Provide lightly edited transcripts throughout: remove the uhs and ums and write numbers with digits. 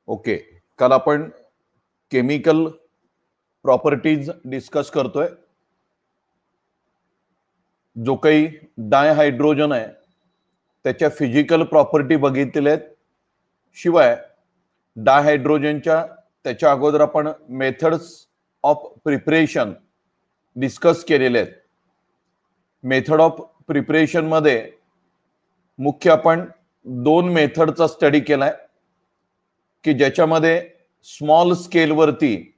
Okay, काल आपण chemical properties discuss करतोय. जो काही डायहायड्रोजन आहे त्याच्या फिजिकल प्रॉपर्टी बघितलेल्या आहेत. शिवाय डायहायड्रोजनच्या त्याच्या अगोदर आपण मेथड्स ऑफ प्रिपरेशन डिस्कस केलेले आहेत. मेथड ऑफ प्रिपरेशन मध्ये मुख्य आपण दोन मेथडचा स्टडी केलाय की ज्याच्यामध्ये स्मॉल स्केलवरती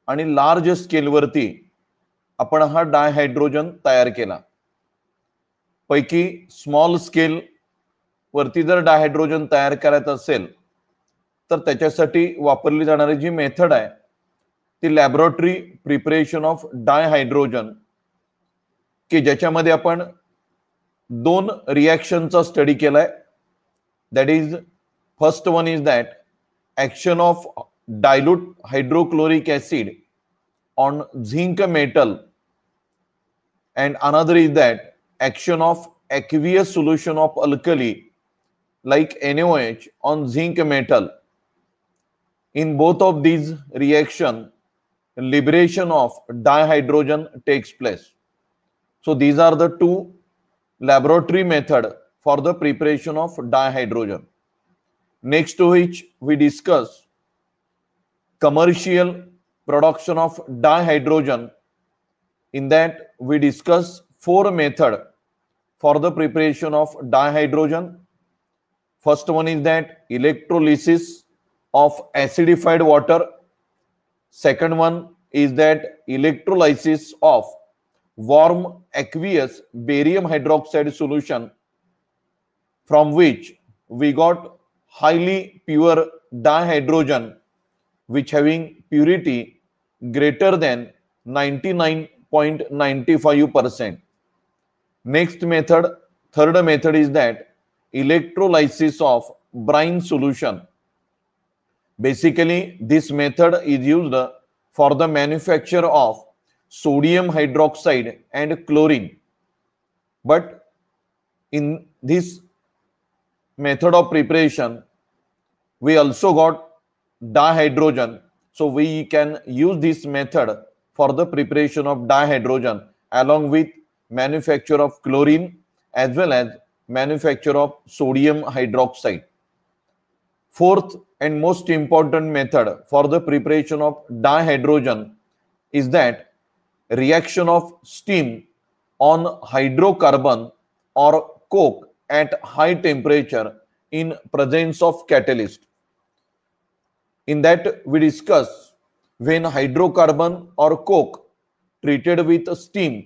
आणि लार्ज स्केलवरती आपण हा डायहायड्रोजन तयार केला. पैकी स्मॉल स्केल वरती जर डायहायड्रोजन तयार करायचं असेल तर त्याच्यासाठी वापरली जाणारी जी मेथड आहे ती लॅबोरेटरी प्रिपरेशन ऑफ डायहायड्रोजन, की ज्याच्यामध्ये आपण दोन रिएक्शनचा स्टडी केलाय. That is first one is that action of dilute hydrochloric acid on zinc metal, and another is that action of aqueous solution of alkali like NaOH on zinc metal. In both of these reaction, liberation of dihydrogen takes place. So these are the two laboratory method for the preparation of dihydrogen. Next to which we discuss commercial production of dihydrogen. In that we discuss four method for the preparation of dihydrogen. First one is that electrolysis of acidified water. Second one is that electrolysis of warm aqueous barium hydroxide solution, from which we got highly pure dihydrogen which having purity greater than 99.95%. Next method, third method is that electrolysis of brine solution. Basically this method is used for the manufacture of sodium hydroxide and chlorine. But in this method of preparation we also got dihydrogen, so we can use this method for the preparation of dihydrogen along with manufacture of chlorine as well as manufacture of sodium hydroxide. Fourth and most important method for the preparation of dihydrogen is that reaction of steam on hydrocarbon or coke at high temperature in presence of catalyst. In that we discuss when hydrocarbon or coke treated with steam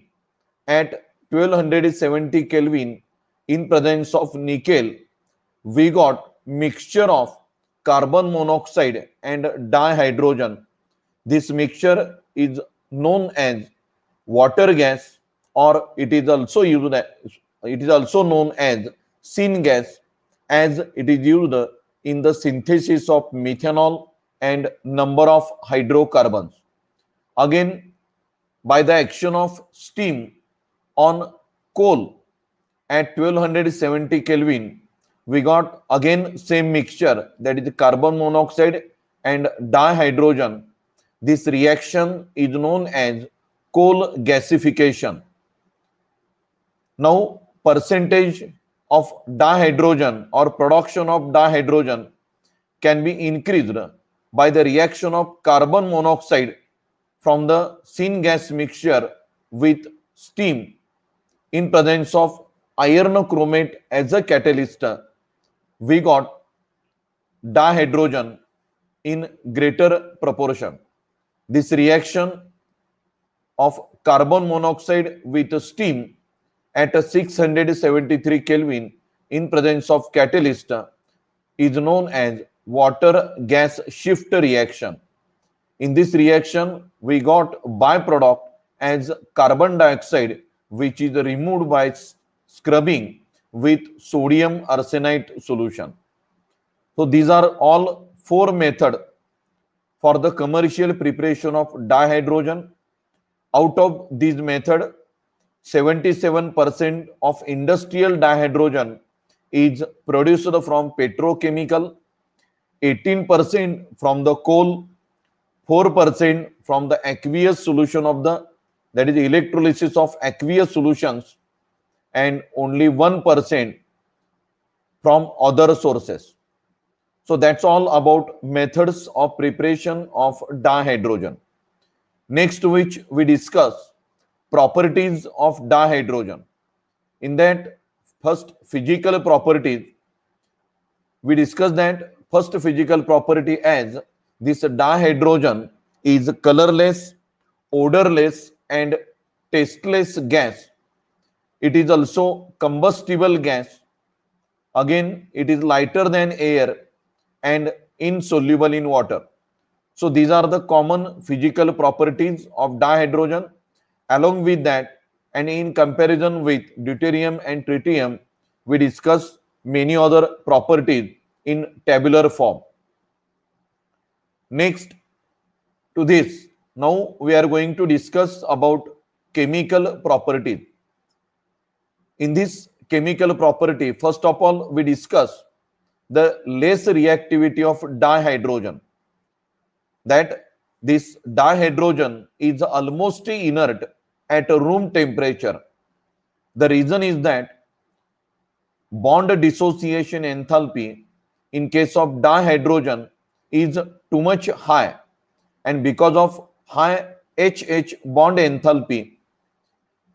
at 1270 Kelvin in presence of nickel, we got mixture of carbon monoxide and dihydrogen. This mixture is known as water gas, or it is also known as syngas, as it is used in the synthesis of methanol and number of hydrocarbons. Again, by the action of steam on coal at 1270 Kelvin, we got again same mixture, that is carbon monoxide and dihydrogen. This reaction is known as coal gasification. Now percentage of dihydrogen or production of dihydrogen can be increased by the reaction of carbon monoxide from the syngas mixture with steam in presence of iron chromate as a catalyst. We got dihydrogen in greater proportion. This reaction of carbon monoxide with steam at 673 Kelvin in presence of catalyst is known as water gas shift reaction. In this reaction we got byproduct as carbon dioxide, which is removed by scrubbing with sodium arsenite solution. So these are all four methods for the commercial preparation of dihydrogen. Out of these methods, 77% of industrial dihydrogen is produced from petrochemical, 18% from the coal, 4% from the aqueous solution of the, that is electrolysis of aqueous solutions, and only 1% from other sources. So that's all about methods of preparation of dihydrogen. Next, which we discuss properties of dihydrogen. In that, first physical properties, we discussed that first physical property as this dihydrogen is colorless, odorless, and tasteless gas. It is also combustible gas. Again, it is lighter than air and insoluble in water. So these are the common physical properties of dihydrogen. Along with that, and in comparison with deuterium and tritium, we discuss many other properties in tabular form. Next to this, now we are going to discuss about chemical properties. In this chemical property, first of all, we discuss the less reactivity of dihydrogen. That this dihydrogen is almost inert at room temperature. The reason is that bond dissociation enthalpy in case of dihydrogen is too much high, and because of high HH bond enthalpy,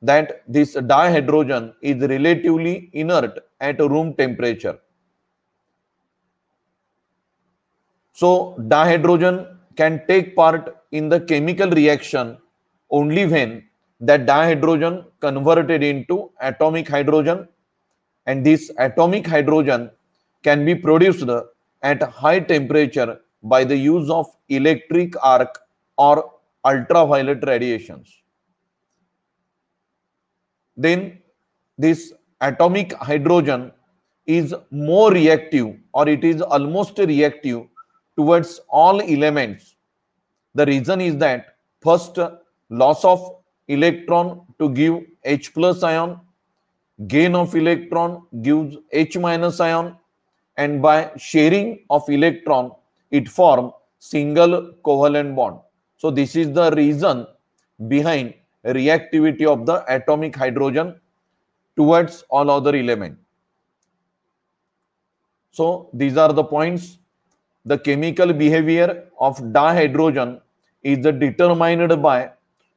that this dihydrogen is relatively inert at room temperature. So dihydrogen can take part in the chemical reaction only when that dihydrogen converted into atomic hydrogen, and this atomic hydrogen can be produced at high temperature by the use of electric arc or ultraviolet radiations. Then this atomic hydrogen is more reactive, or it is almost reactive towards all elements. The reason is that first, loss of electron to give H plus ion, gain of electron gives H minus ion, and by sharing of electron it forms single covalent bond. So this is the reason behind reactivity of the atomic hydrogen towards all other elements. So these are the points. The chemical behavior of dihydrogen is determined by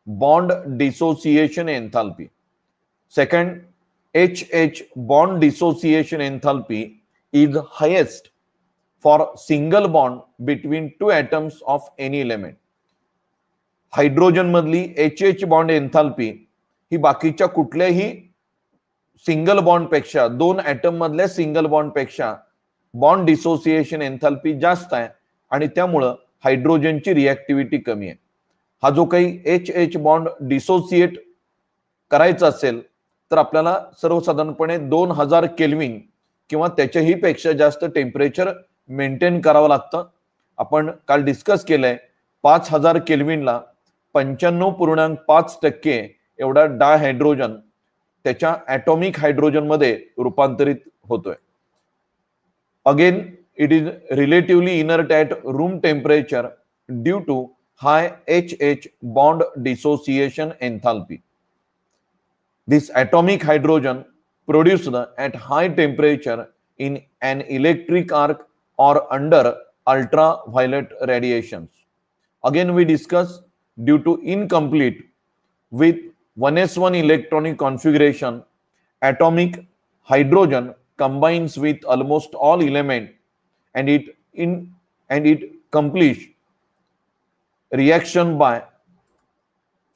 bond dissociation enthalpy. Second, HH bond dissociation enthalpy is highest for single bond between two atoms of any element. Hydrogen मधली HH bond enthalpy ही बाकीच्या कुठल्याही single bond पेक्षा, दोन atom मधल्या single bond पेक्षा bond dissociation enthalpy जास्त आहे, आणि त्यामुळे हायड्रोजनची रिएक्टिव्हिटी कमी आहे. हा जो काही HH बॉन्ड डिसोसिएट करायचा असेल तर आपल्याला सर्वसाधारणपणे 2000 केल्विन किंवा त्याच्याही पेक्षा जास्त टेम्परेचर मेंटेन करावं लागतं. आपण काल डिस्कस केलंय 5000 केल्विनला 95.5% एवढा डायहायड्रोजन त्याच्या ॲटॉमिक हायड्रोजन मध्ये रूपांतरित होतोय. Again it is relatively inert at room temperature due to high HH bond dissociation enthalpy. This atomic hydrogen produced at high temperature in an electric arc or under ultraviolet radiations. Again we discuss, due to incomplete with 1s1 electronic configuration, atomic hydrogen combines with almost all elements and it completes reaction by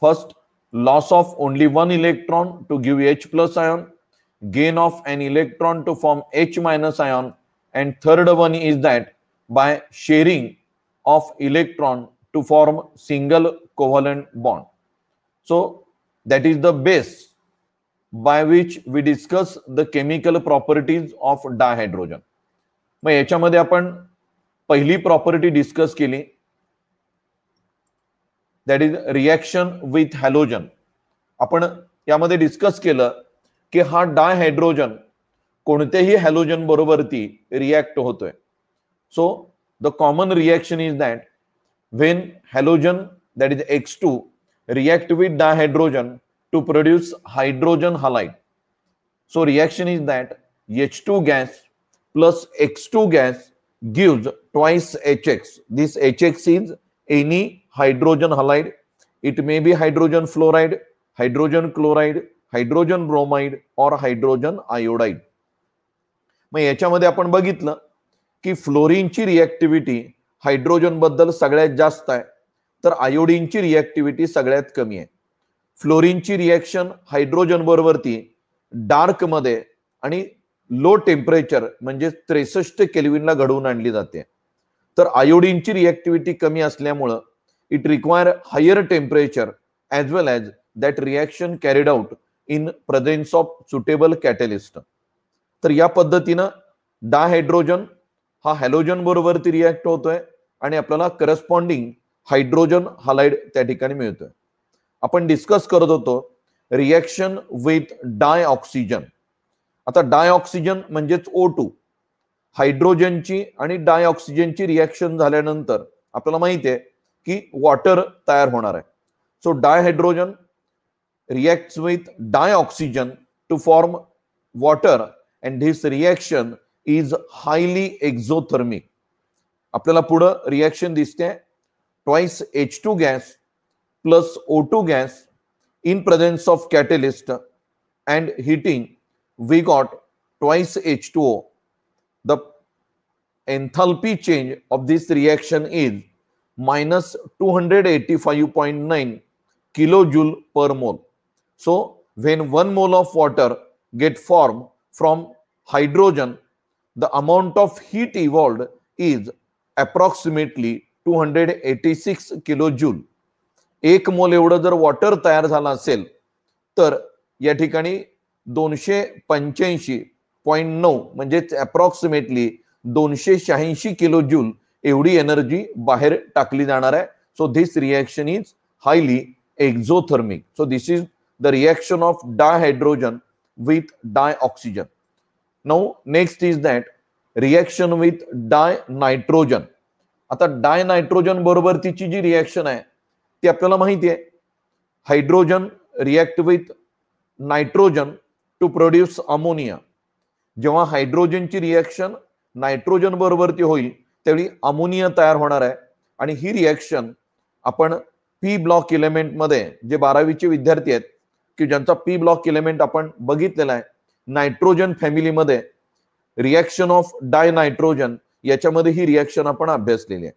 first loss of only one electron to give H plus ion, gain of an electron to form H minus ion, and third one is that by sharing of electron to form single covalent bond. So that is the base by which we discuss the chemical properties of dihydrogen. मग याच्यामध्ये आपण पहिली property discuss केली, that is reaction with halogen. आपण यामध्ये discuss केलं की हा डायहायड्रोजन कोणत्याही हॅलोजन बरोबर ती रिएक्ट होतोय. So the common reaction is that when halogen, that is X2, react with dihydrogen to produce hydrogen halide. So reaction is that H2 gas plus X2 gas gives twice HX. This HX is any hydrogen halide. It may be hydrogen fluoride, hydrogen chloride, hydrogen bromide or hydrogen iodide. मग याच्यामध्ये आपण बघितलं की फ्लोरीनची रिएक्टिव्हिटी hydrogen बद्दल सगळ्यात जास्त आहे, तर आयोडीनची रिएक्टिव्हिटी सगळ्यात कमी आहे. फ्लोरीनची रिएक्शन हायड्रोजन बरोबरती डार्क मध्ये आणि लो टेम्परेचर म्हणजे 63 केल्विनला घडवून आणली जाते. तर आयोडीनची रिएक्टिव्हिटी कमी असल्यामुळे it require higher temperature as well as that reaction carried out in presence of suitable catalyst. तर या पद्धतीनं डायहायड्रोजन हा हॅलोजन बरोबरती रिॲक्ट होतोय आणि आपल्याला करस्पॉन्डिंग हायड्रोजन हालाइड त्या ठिकाणी मिळतोय. आपण डिस्कस करत होतो रिएक्शन विथ डायऑक्सिजन. आता डायऑक्सिजन म्हणजेच O2, हायड्रोजनची आणि डायऑक्सिजनची रिएक्शन झाल्यानंतर आपल्याला माहिती आहे की वॉटर तयार होणार आहे. So dihydrogen reacts with dioxygen to form water and this reaction is highly exothermic. आपल्याला पुढं रिएक्शन दिसते twice H2 gas plus O2 gas in presence of catalyst and heating we got twice H2O. The enthalpy change of this reaction is minus 285.9 kilojoule per mole. So when 1 mole of water get formed from hydrogen, the amount of heat evolved is approximately 286 kilojoule. 1 मोल एवढं जर water तयार झालं असेल तर या ठिकाणी 285.9 म्हणजे अप्रॉक्सिमेटली 286 किलोजूल एवढी एनर्जी बाहेर टाकली जाणार आहे. So this reaction is highly exothermic. So this is the reaction of dihydrogen with dioxygen. Now next is that reaction with dinitrogen. आता डायनायट्रोजन बरोबर तिची जी रिएक्शन आहे ती आपल्याला माहिती आहे. Hydrogen react with nitrogen to produce ammonia. जेव्हा हायड्रोजनची रिएक्शन नायट्रोजन बरोबरती होईल त्यावेळी अमोनिया तयार होणार आहे आणि ही रिएक्शन आपण पी ब्लॉक एलिमेंट मध्ये जे 12वीचे विद्यार्थी आहेत की ज्यांचा पी ब्लॉक एलिमेंट आपण बघितलेला आहे नायट्रोजन फॅमिलीमध्ये रिएक्शन ऑफ डायनायट्रोजन याच्यामध्ये ही रिएक्शन आपण अभ्यासलेली आहे.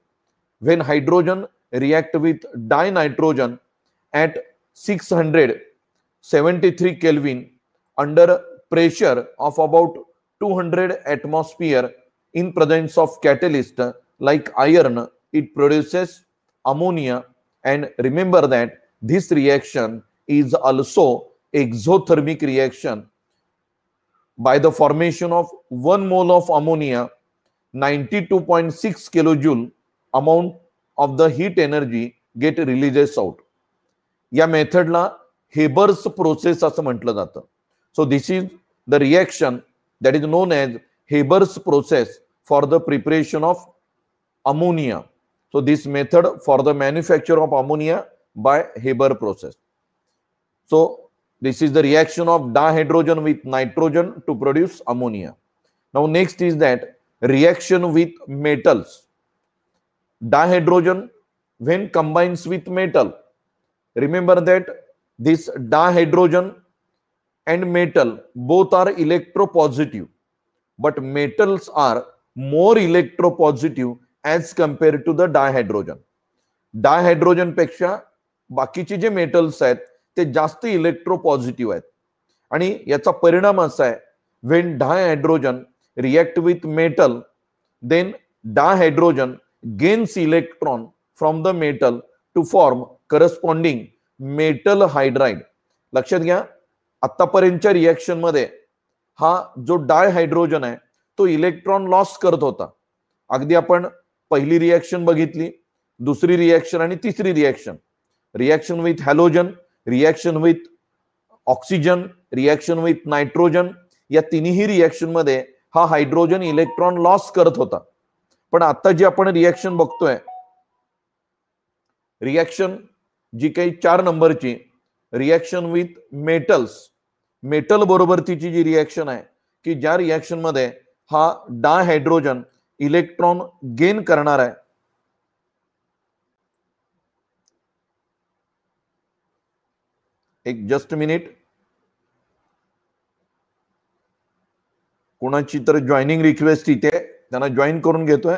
When hydrogen react with dinitrogen at 673 kelvin under pressure of about 200 atmosphere in presence of catalyst like iron, it produces ammonia. And remember that this reaction is also exothermic reaction. By the formation of 1 mole of ammonia, 92.6 kilojoule amount of the heat energy get releases out. या मेथडला Haber's process असं म्हटलं जातं. So this is the reaction that is known as Haber's process for the preparation of ammonia. So this method for the manufacture of ammonia by Haber process. So this is the reaction of dihydrogen with nitrogen to produce ammonia. Now next is that reaction with metals. Dihydrogen when combines with metal, remember that this dihydrogen and metal both are electropositive, but metals are more electropositive as compared to the dihydrogen. Dihydrogen पेक्षा बाकीचे जे metals आहेत ते जास्त electropositive आहेत आणि याचा परिणाम असा आहे when dihydrogen react with metal, then dihydrogen gains electron from the metal to form corresponding metal hydride. लक्षात घ्या आतापर्यंतच्या रिएक्शन मध्ये हा जो डायहायड्रोजन आहे तो इलेक्ट्रॉन लॉस करत होता. अगदी आपण पहिली रिएक्शन बघितली, दुसरी रिएक्शन आणि तिसरी reaction, reaction with halogen, reaction with oxygen, reaction with nitrogen, या तिन्ही रिएक्शन मध्ये हा हायड्रोजन इलेक्ट्रॉन लॉस करत होता. पण आता जी आपण रिएक्शन बघतोय, रिएक्शन जी काही 4 नंबरची रिएक्शन विथ मेटल्स, मेटल बरोबरतीची जी रिएक्शन आहे की ज्या रिएक्शन मध्ये हा डायहायड्रोजन इलेक्ट्रॉन गेन करणार आहे. एक जस्ट मिनिट, कोणाची तर जॉईनिंग रिक्वेस्ट इथे, त्यांना जॉईन करून घेतोय.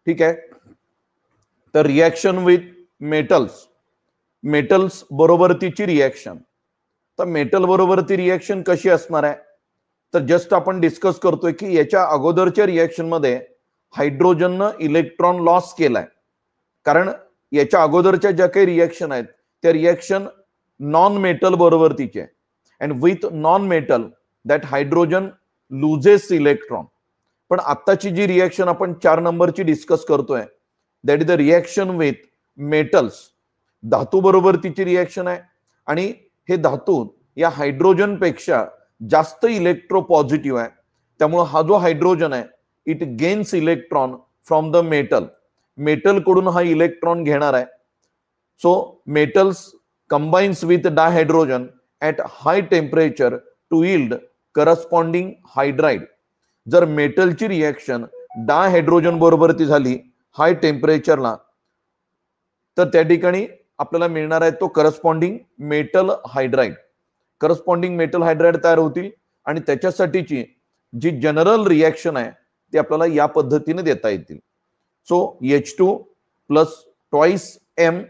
ठीक आहे. तर रिएक्शन विथ मेटल्स, मेटल्स बरोबरतीची रिएक्शन. तर मेटल बरोबरती रिएक्शन कशी असणार आहे, तर जस्ट आपण डिस्कस करतोय की याच्या अगोदरच्या रिएक्शन मध्ये हायड्रोजननं इलेक्ट्रॉन लॉस केलाय. कारण याच्या अगोदरच्या ज्या काही रिएक्शन आहेत त्या रिएक्शन नॉन मेटल बरोबरतीचे आहे. And with non metal that hydrogen loses electron. पण आत्ताची जी रिएक्शन आपण 4 नंबरची डिस्कस करतोय, that is the reaction with metals, धातू बरोबरतीची रिएक्शन आहे. आणि हे धातू या हायड्रोजन पेक्षा जास्त इलेक्ट्रो पॉझिटिव्ह आहे. त्यामुळे हा जो हायड्रोजन आहे it gains electron from the metal, metal कडून हा इलेक्ट्रॉन घेणार आहे. So metals combines with dihydrogen at high temperature to yield corresponding hydride. जर मेटलची रिएक्शन डायहायड्रोजन बरोबरती झाली हाय टेम्परेचरला, तर त्या ठिकाणी आपल्याला मिळणार आहे तो corresponding metal hydride. Corresponding metal hydride तयार होतील आणि त्याच्यासाठीची जी जनरल रिएक्शन आहे ती आपल्याला या पद्धतीने देता येतील. So H2 plus twice M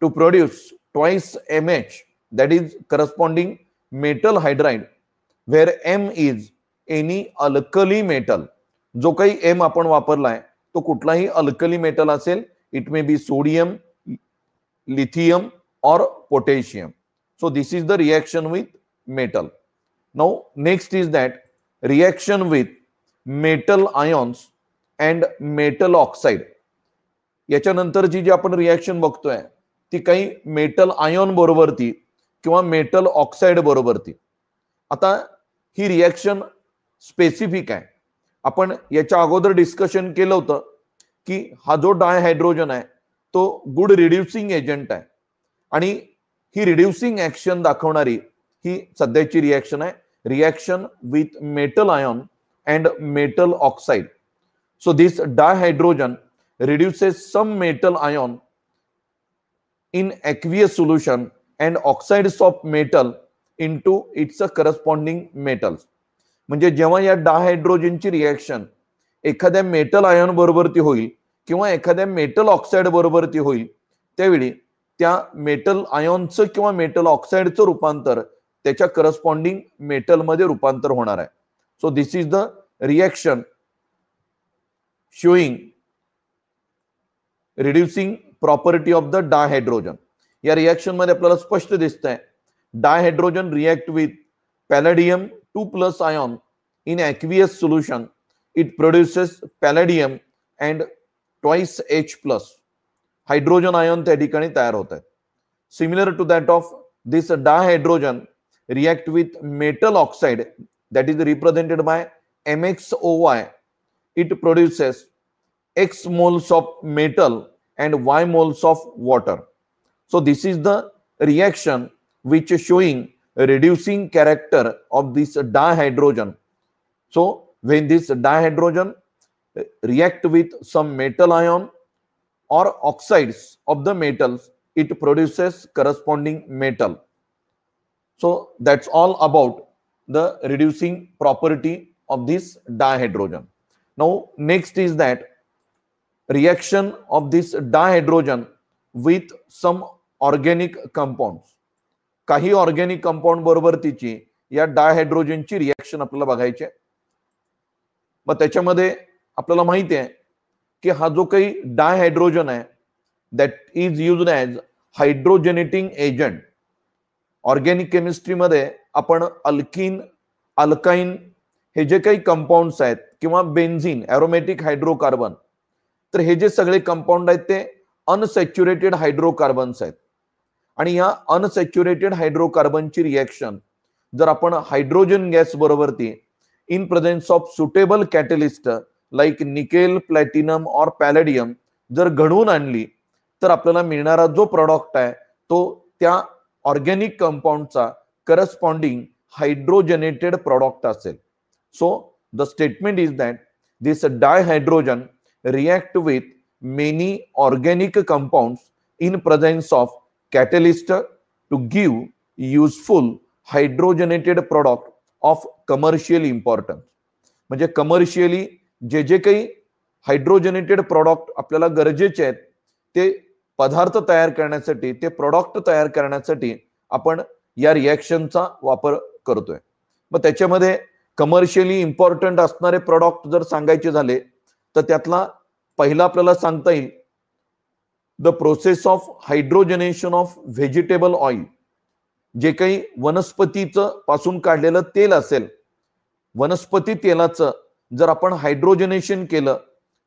to produce twice MH, that is corresponding metal hydride, where M is any alkali metal. जो काही M आपण वापरलाय तो कुठलाही अल्कली मेटल असेल. It may B sodium, lithium or potassium. So this is the reaction with metal. Now next is that reaction with metal ions and metal oxide. याच्यानंतरची जी आपण reaction बघतोय ती काही मेटल आयन बरोबरती किंवा मेटल ऑक्साइड बरोबरती. आता ही reaction specific आहे. आपण याच्या अगोदर डिस्कशन केलं होतं की हा जो डायहायड्रोजन आहे तो गुड रिड्युसिंग एजंट आहे आणि ही रिड्युसिंग ऍक्शन दाखवणारी ही सध्याची रिएक्शन आहे, reaction with metal ion and metal oxide. So this dihydrogen reduces some metal ion in aqueous solution and oxides of metal into its corresponding metals. म्हणजे जेव्हा या डायहायड्रोजनची reaction एखाद्या metal ion बरोबरती होईल किंवा एखाद्या मेटल ऑक्साइड बरोबरती होईल, त्यावेळी त्या मेटल आयनचं किंवा मेटल ऑक्साइडचं रूपांतर त्याच्या करस्पॉन्डिंग मेटल मध्ये रूपांतर होणार आहे. So this is the reaction showing reducing property of the dihydrogen. या रिएक्शन मध्ये आपल्याला स्पष्ट दिसतंय dihydrogen react with palladium 2+ ion in aqueous solution. It produces palladium and twice H+. Hydrogen ion त्या ठिकाणी तयार होत आहेत. Similar to that of this dihydrogen react with metal oxide that is represented by MxOY. It produces X moles of metal and Y moles of water. So this is the reaction which is showing a reducing character of this dihydrogen. So when this dihydrogen react with some metal ion or oxides of the metals, it produces corresponding metal. So that's all about the reducing property of this dihydrogen. Now next is that reaction of this dihydrogen with some organic compounds. काही organic compound बरोबर तिची या डायहायड्रोजनची reaction आपल्याला बघायची आहे. मग त्याच्यामध्ये आपल्याला माहिती आहे की हा जो काही डायहायड्रोजन आहे that is used as hydrogenating agent. Organic केमिस्ट्रीमध्ये आपण अल्किन, अल्काइन हे जे काही कंपाऊंड्स आहेत किंवा बेन्झिन, एरोमॅटिक हायड्रोकार्बन, तर हे जे सगळे कंपाऊंड आहेत ते अनसॅच्युरेटेड हायड्रोकार्बन्स आहेत. आणि या अनसॅच्युरेटेड हायड्रोकार्बनची रिएक्शन जर आपण हायड्रोजन गॅस बरोबरती in presence of suitable catalyst like nickel, platinum or palladium जर घडवून आणली तर आपल्याला मिळणारा जो प्रॉडक्ट आहे तो त्या ऑर्गॅनिक कंपाऊंडचा करस्पॉन्डिंग हायड्रोजनेटेड प्रॉडक्ट असेल. So the statement is that this dihydrogen react with many organic compounds in presence of catalyst to give useful hydrogenated product of commercial importance. म्हणजे कमर्शियली जे जे काही हायड्रोजनेटेड प्रॉडक्ट आपल्याला गरजेचे आहेत ते पदार्थ तयार करण्यासाठी, ते प्रॉडक्ट तयार करण्यासाठी आपण या रिएक्शनचा वापर करतोय. मग त्याच्यामध्ये कमर्शियली इम्पॉर्टंट असणारे प्रॉडक्ट जर सांगायचे झाले तर त्यातला पहिला आपल्याला सांगता येईल the process of hydrogenation of vegetable oil. जे काही वनस्पतीचं पासून काढलेलं तेल असेल, वनस्पती तेलाचं जर आपण हायड्रोजनेशन केलं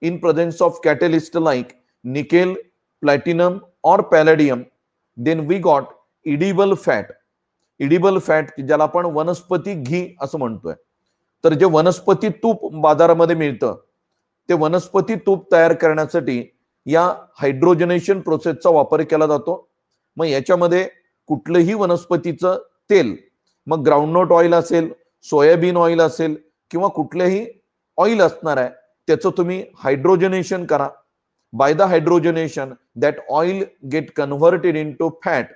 in presence of catalyst like nickel, platinum or palladium, then we got edible fat. Edible fat ज्याला आपण वनस्पती घी असं म्हणतोय. तर जे वनस्पती तूप बाजारामध्ये मिळतं ते वनस्पती तूप तयार करण्यासाठी या हायड्रोजनेशन प्रोसेसचा वापर केला जातो. मग याच्यामध्ये कुठलंही वनस्पतीचं तेल, मग ग्राउंडनट ऑइल असेल, सोयाबीन ऑइल असेल किंवा कुठलेही ऑइल असणार आहे त्याचं तुम्ही हायड्रोजनेशन करा. By the hydrogenation that oil get converted into fat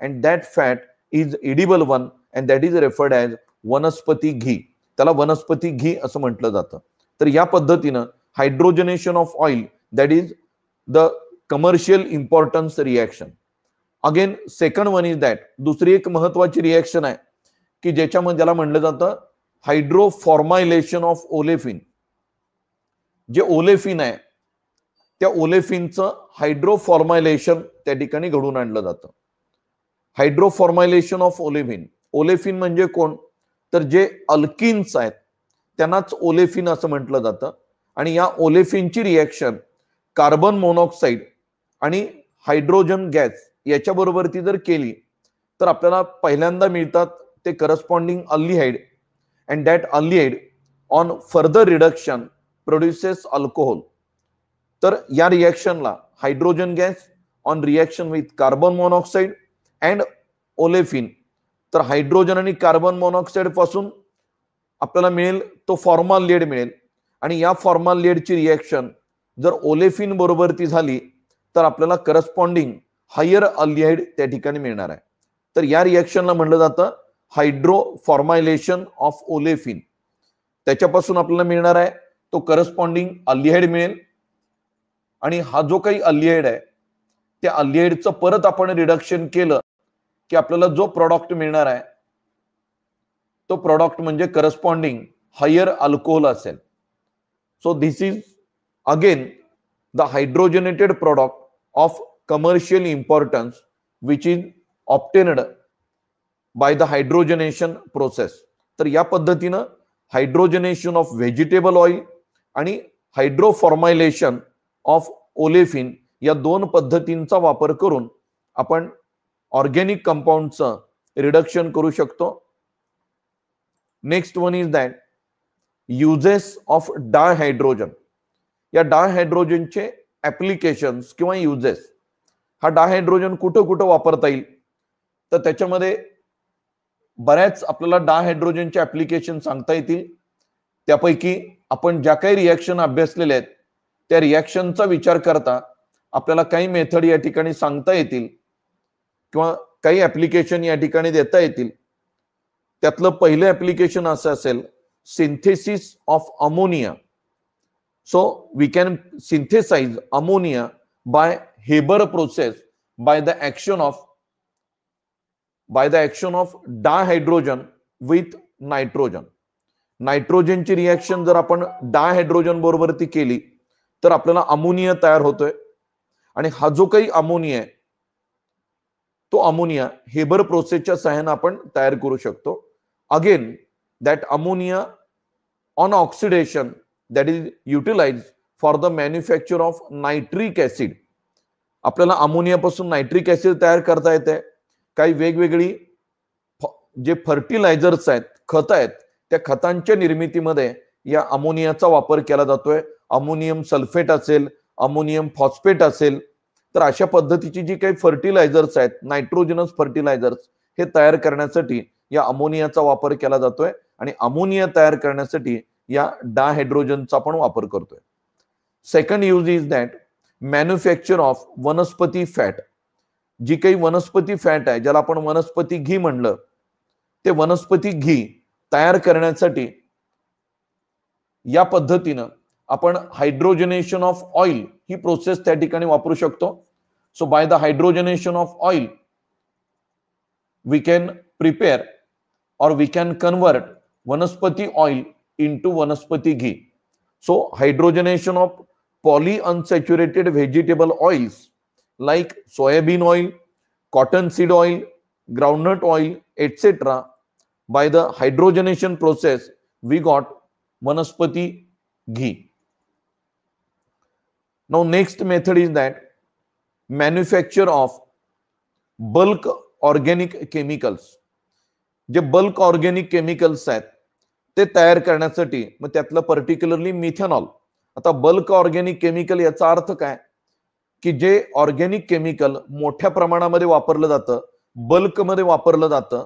and that fat is edible one and that is referred as vanaspati ghee. त्याला वनस्पती घी असं म्हटलं जातं. तर या पद्धतीनं hydrogenation of oil that is the commercial importance reaction. Again second one is that दुसरी एक महत्वाची रिएक्शन आहे की ज्याच्यामध्ये ज्याला म्हणलं जातं हायड्रोफॉर्मायलेशन ऑफ ओलेफिन. जे ओलेफिन आहे त्या ओलेफिनचं हायड्रोफॉर्मायलेशन त्या ठिकाणी घडून आणलं जातं. हायड्रोफॉर्मायलेशन ऑफ ओलेफिन. ओलेफिन म्हणजे कोण? तर जे अल्किन्स आहेत त्यांनाच ओलेफिन असं म्हटलं जातं. आणि या ओलेफिनची रिएक्शन कार्बन मोनॉक्साईड आणि हायड्रोजन गॅस याच्याबरोबर ती जर केली तर आपल्याला पहिल्यांदा मिळतात ते corresponding aldehyde and that aldehyde on further reduction produces alcohol. तर या रिएक्शनला hydrogen gas on reaction with carbon monoxide and olefin, तर हायड्रोजन आणि कार्बन मोनॉक्साईड पासून आपल्याला मिळेल तो फॉर्माल्डिहाइड मिळेल. आणि या फॉर्माल्डिहाइडची रिएक्शन जर ओलेफिन बरोबर ती झाली तर आपल्याला करस्पॉन्डिंग हायर अल्डिहाइड त्या ठिकाणी मिळणार आहे. तर या रिएक्शनला म्हणलं जातं हायड्रोफॉर्मायलेशन ऑफ ओलेफिन. त्याच्यापासून आपल्याला मिळणार आहे तो करस्पॉन्डिंग अल्डिहाइड मिळेल. आणि हा जो काही अल्डिहाइड आहे त्या अल्डिहाइडचं परत आपण रिडक्शन केलं की आपल्याला जो प्रॉडक्ट मिळणार आहे तो प्रॉडक्ट म्हणजे करस्पॉन्डिंग हायर अल्कोहोल असेल. So this is again the hydrogenated product of commercial importance which is obtained by the hydrogenation process. तर या पद्धतीनं हायड्रोजनेशन ऑफ व्हेजिटेबल ऑइल आणि हायड्रोफॉर्मायलेशन ऑफ ओलेफिन या दोन पद्धतींचा वापर करून आपण ऑर्गॅनिक कंपाऊंडचं रिडक्शन करू शकतो. Next one is that uses of dihydrogen. या डायहायड्रोजनचे ऍप्लिकेशन्स किंवा युजेस. हा डायहायड्रोजन कुठं कुठं वापरता येईल तर त्याच्यामध्ये बऱ्याच आपल्याला डायहायड्रोजनचे ऍप्लिकेशन सांगता येतील. त्यापैकी आपण ज्या काही रिएक्शन अभ्यासलेल्या आहेत त्या रिएक्शनचा विचार करता आपल्याला काही मेथड या ठिकाणी सांगता येतील किंवा काही ऍप्लिकेशन या ठिकाणी देता येतील. त्यातलं पहिलं ऍप्लिकेशन असं असेल synthesis of ammonia. So we can synthesize ammonia by Haber process by the action of dihydrogen with nitrogen. नायट्रोजनची रिॲक्शन जर आपण डायहायड्रोजन बरोबरती केली तर आपल्याला अमोनिया तयार होतोय. आणि हा जो काही अमोनिया आहे तो अमोनिया हेबर प्रोसेसच्या सहाय्याने आपण तयार करू शकतो. Again that ammonia on oxidation that is utilise for the manufacture of nitric acid. आपल्याला अमोनियापासून नायट्रिक ऍसिड तयार करता येते. काही वेगवेगळी जे फर्टिलायझर्स आहेत, खत आहेत, त्या खतांच्या निर्मितीमध्ये या अमोनियाचा वापर केला जातोय. अमोनियम सल्फेट असेल, अमोनियम फॉस्फेट असेल, तर अशा पद्धतीची जी काही फर्टिलायझर्स आहेत, नायट्रोजनस फर्टिलायझर्स, हे तयार करण्यासाठी या अमोनियाचा वापर केला जातोय. आणि अमोनिया तयार करण्यासाठी या डायहायड्रोजनचा आपण वापर करतोय. Second use is that manufacture of वनस्पती फॅट. जी काही वनस्पती फॅट आहे, ज्याला आपण वनस्पती घी म्हणलं, ते वनस्पती घी तयार करण्यासाठी या पद्धतीनं आपण हायड्रोजनेशन ऑफ ऑइल ही प्रोसेस त्या ठिकाणी वापरू शकतो. So by the hydrogenation of oil we can prepare or we can convert वनस्पती oil into वनस्पती ghee. So hydrogenation of polyunsaturated vegetable oils like soybean oil, cotton seed oil, groundnut oil, etc. by the hydrogenation process we got वनस्पती ghee. Now next method is that manufacture of bulk organic chemicals. जे bulk organic chemicals आहेत ते तयार करण्यासाठी, मग त्यातलं particularly methanol. आता bulk organic chemical याचा अर्थ काय, की जे ऑर्गॅनिक केमिकल मोठ्या प्रमाणामध्ये वापरलं जातं, बल्कमध्ये वापरलं जातं,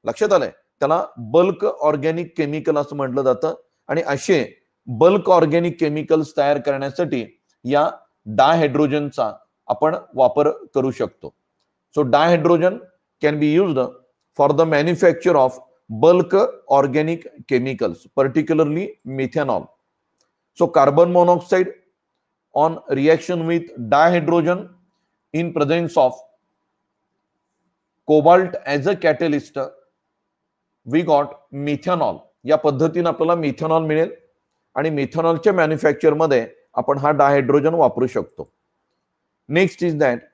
लक्षात आलंय, त्याला बल्क ऑर्गॅनिक केमिकल असं म्हटलं जातं. आणि असे बल्क ऑर्गॅनिक केमिकल्स तयार करण्यासाठी या डायहायड्रोजनचा आपण वापर करू शकतो. So dihydrogen can be used for the manufacture of bulk organic chemicals, particularly methanol. So carbon monoxide on reaction with dihydrogen in presence of cobalt as a catalyst, we got methanol. या पद्धतीने आपल्याला methanol मिळेल आणि मिथेनॉलच्या manufacture मध्ये आपण हा dihydrogen वापरू शकतो. Next is that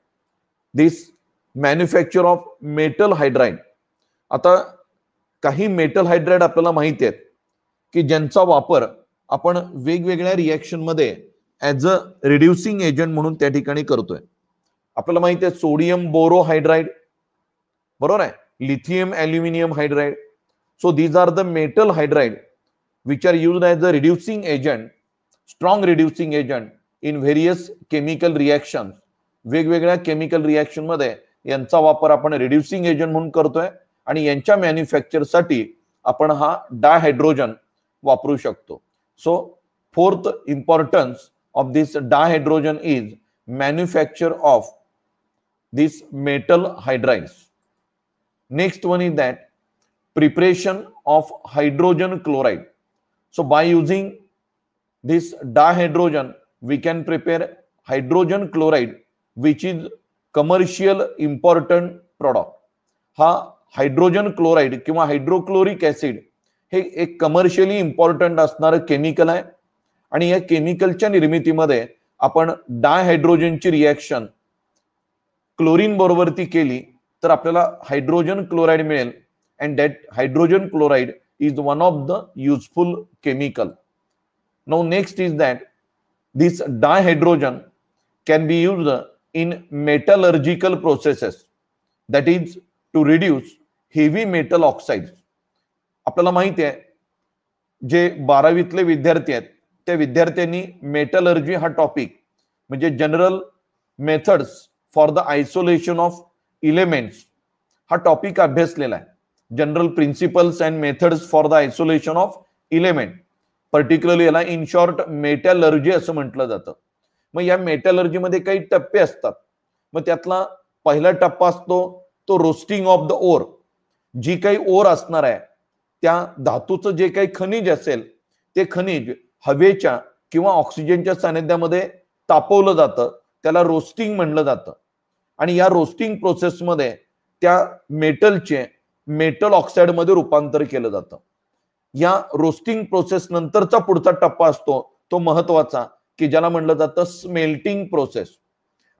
this manufacture of metal hydride. आता काही मेटल हायड्राइड आपल्याला माहिती आहेत की ज्यांचा वापर आपण वेगवेगळ्या रिएक्शन मध्ये ऍज अ रिड्युसिंग एजंट म्हणून त्या ठिकाणी करतोय. आपल्याला माहिती आहे सोडियम बोरो हायड्राइड, बरोबर आहे, lithium aluminium hydride. So these are the metal hydride which are used as a reducing agent, strong reducing agent in various chemical reaction. वेगवेगळ्या केमिकल रिएक्शन मध्ये यांचा वापर आपण रिड्युसिंग एजंट म्हणून करतोय आणि यांच्या मॅन्युफॅक्चरसाठी आपण हा डायहायड्रोजन वापरू शकतो. So fourth importance of this dihydrogen is manufacture of this metal hydrides. Next one is that preparation of hydrogen chloride. So by using this dihydrogen we can prepare hydrogen chloride which is commercial important product. हा hydrogen chloride किंवा hydrochloric acid हे एक commercially important असणारं chemical आहे. आणि या केमिकलच्या निर्मितीमध्ये आपण डायहायड्रोजनची रिएक्शन क्लोरीन बरोबरती केली तर आपल्याला हायड्रोजन क्लोराइड मिळेल. And that hydrogen chloride is one of the useful chemical. Now next is that this dihydrogen can be used in metallurgical processes, that is to reduce heavy metal oxide. आपल्याला माहिती आहे जे 12वीतले विद्यार्थी आहेत त्या विद्यार्थ्यांनी metallurgy हा टॉपिक म्हणजे general methods for the isolation of elements हा टॉपिक अभ्यासलेला आहे. General principles and methods for the isolation of element, particularly याला इन शॉर्ट मेटलर्जी असं म्हटलं जातं. मग या मेटलर्जीमध्ये काही टप्पे असतात. मग त्यातला पहिला टप्पा असतो तो रोस्टिंग ऑफ द ओर. जी काही ओर असणार आहे त्या धातूचं जे काही खनिज असेल ते खनिज हवेच्या किंवा ऑक्सिजनच्या सानिध्यामध्ये तापवलं जातं, त्याला रोस्टिंग म्हणलं जातं. आणि या रोस्टिंग प्रोसेसमध्ये त्या मेटलचे मेटल ऑक्साईड मध्ये रूपांतर केलं जातं. या रोस्टिंग प्रोसेस नंतरचा पुढचा टप्पा असतो तो महत्वाचा, की ज्याला म्हणलं जातं स्मेल्टिंग प्रोसेस.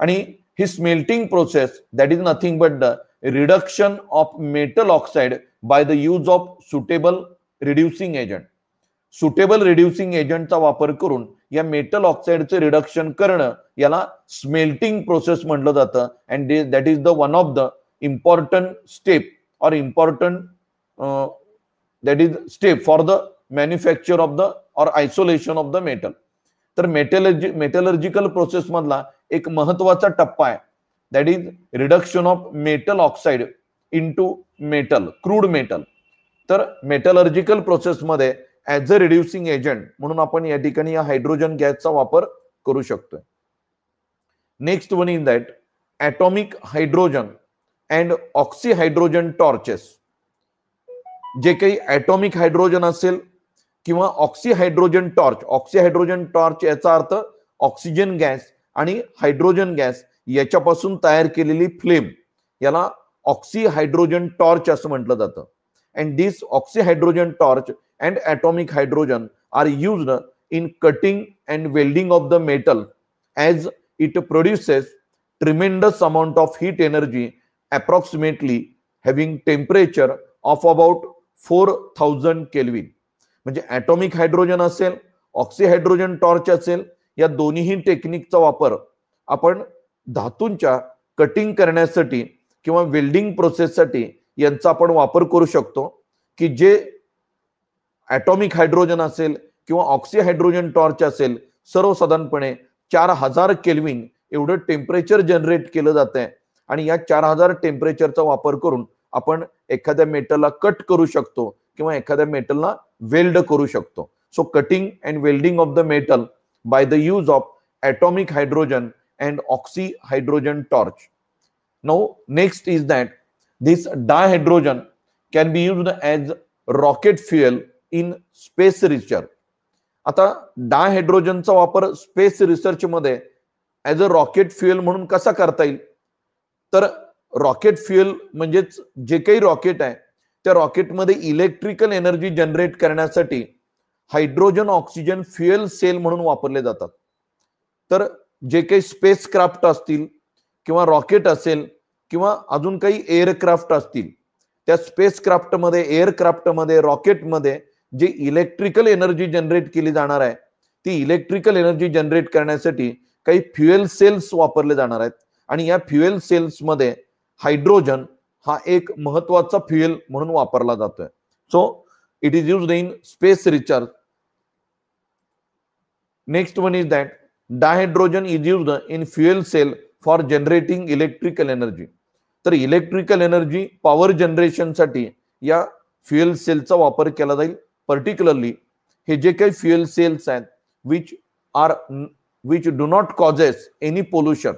आणि ही smelting process that is nothing but the reduction of metal oxide by the use of suitable reducing agent. Suitable reducing एजंटचा वापर करून या मेटल ऑक्साईडचे रिडक्शन करणं याला स्मेल्टिंग प्रोसेस म्हटलं जातं. And that is the one of the important step or important that is step for the manufacture of the or isolation of the metal. तर metallurgical process मधला एक महत्वाचा टप्पा आहे that is reduction of metal oxide into metal, crude metal. तर metallurgical प्रोसेसमध्ये as a reducing agent म्हणून आपण या ठिकाणी या हायड्रोजन गॅसचा वापर करू शकतोय. Next one is that atomic hydrogen and oxy hydrogen torches. जे काही ॲटॉमिक हायड्रोजन असेल किंवा oxy hydrogen torch. Oxy hydrogen torch याचा अर्थ ऑक्सिजन गॅस आणि हायड्रोजन गॅस याच्यापासून तयार केलेली फ्लेम याला ऑक्सी हायड्रोजन टॉर्च असं म्हटलं जातं. And this oxy hydrogen torch and atomic hydrogen are used in cutting and welding of the metal as it produces tremendous amount of heat energy, approximately having temperature of about 4000 Kelvin. म्हणजे atomic hydrogen असेल, oxy hydrogen torch असेल, या दोन्ही टेक्निकचा वापर आपण धातूंच्या cutting करण्यासाठी किंवा वेल्डिंग प्रोसेससाठी यांचा आपण वापर करू शकतो, की जे ॲटॉमिक हायड्रोजन असेल किंवा ऑक्सी हायड्रोजन टॉर्च असेल सर्वसाधारणपणे 4000 केल्विन एवढं टेम्परेचर जनरेट केलं जातंय. आणि या 4000 टेम्परेचरचा वापर करून आपण एखाद्या मेटलला कट करू शकतो किंवा एखाद्या मेटलला वेल्ड करू शकतो. So cutting and welding of the metal by the use of atomic hydrogen and oxy hydrogen torch. Now next is that this dihydrogen can be used as rocket fuel in space research. आता डायहायड्रोजनचा वापर space research मध्ये as a rocket fuel म्हणून कसा करता येईल, तर rocket fuel म्हणजेच जे काही रॉकेट आहे त्या रॉकेटमध्ये इलेक्ट्रिकल एनर्जी जनरेट करण्यासाठी हायड्रोजन ऑक्सिजन फ्युएल सेल म्हणून वापरले जातात. तर जे काही स्पेस क्राफ्ट असतील किंवा रॉकेट असेल किंवा अजून काही एअरक्राफ्ट असतील, त्या स्पेस क्राफ्टमध्ये, एअरक्राफ्टमध्ये, रॉकेटमध्ये जे इलेक्ट्रिकल एनर्जी जनरेट केली जाणार आहे ती इलेक्ट्रिकल एनर्जी जनरेट करण्यासाठी काही फ्युएल सेल्स वापरले जाणार आहेत. आणि या फ्युएल सेल्स मध्ये हायड्रोजन हा एक महत्वाचा फ्युएल म्हणून वापरला जातोय. So it is used in space research. Next one is that dihydrogen is used in fuel cell for generating electrical energy. तर इलेक्ट्रिकल एनर्जी पॉवर जनरेशनसाठी या फ्युएल सेलचा वापर केला जाईल. पर्टिक्युलरली हे जे काही फ्युएल सेल्स आहेत which do not causes any pollution,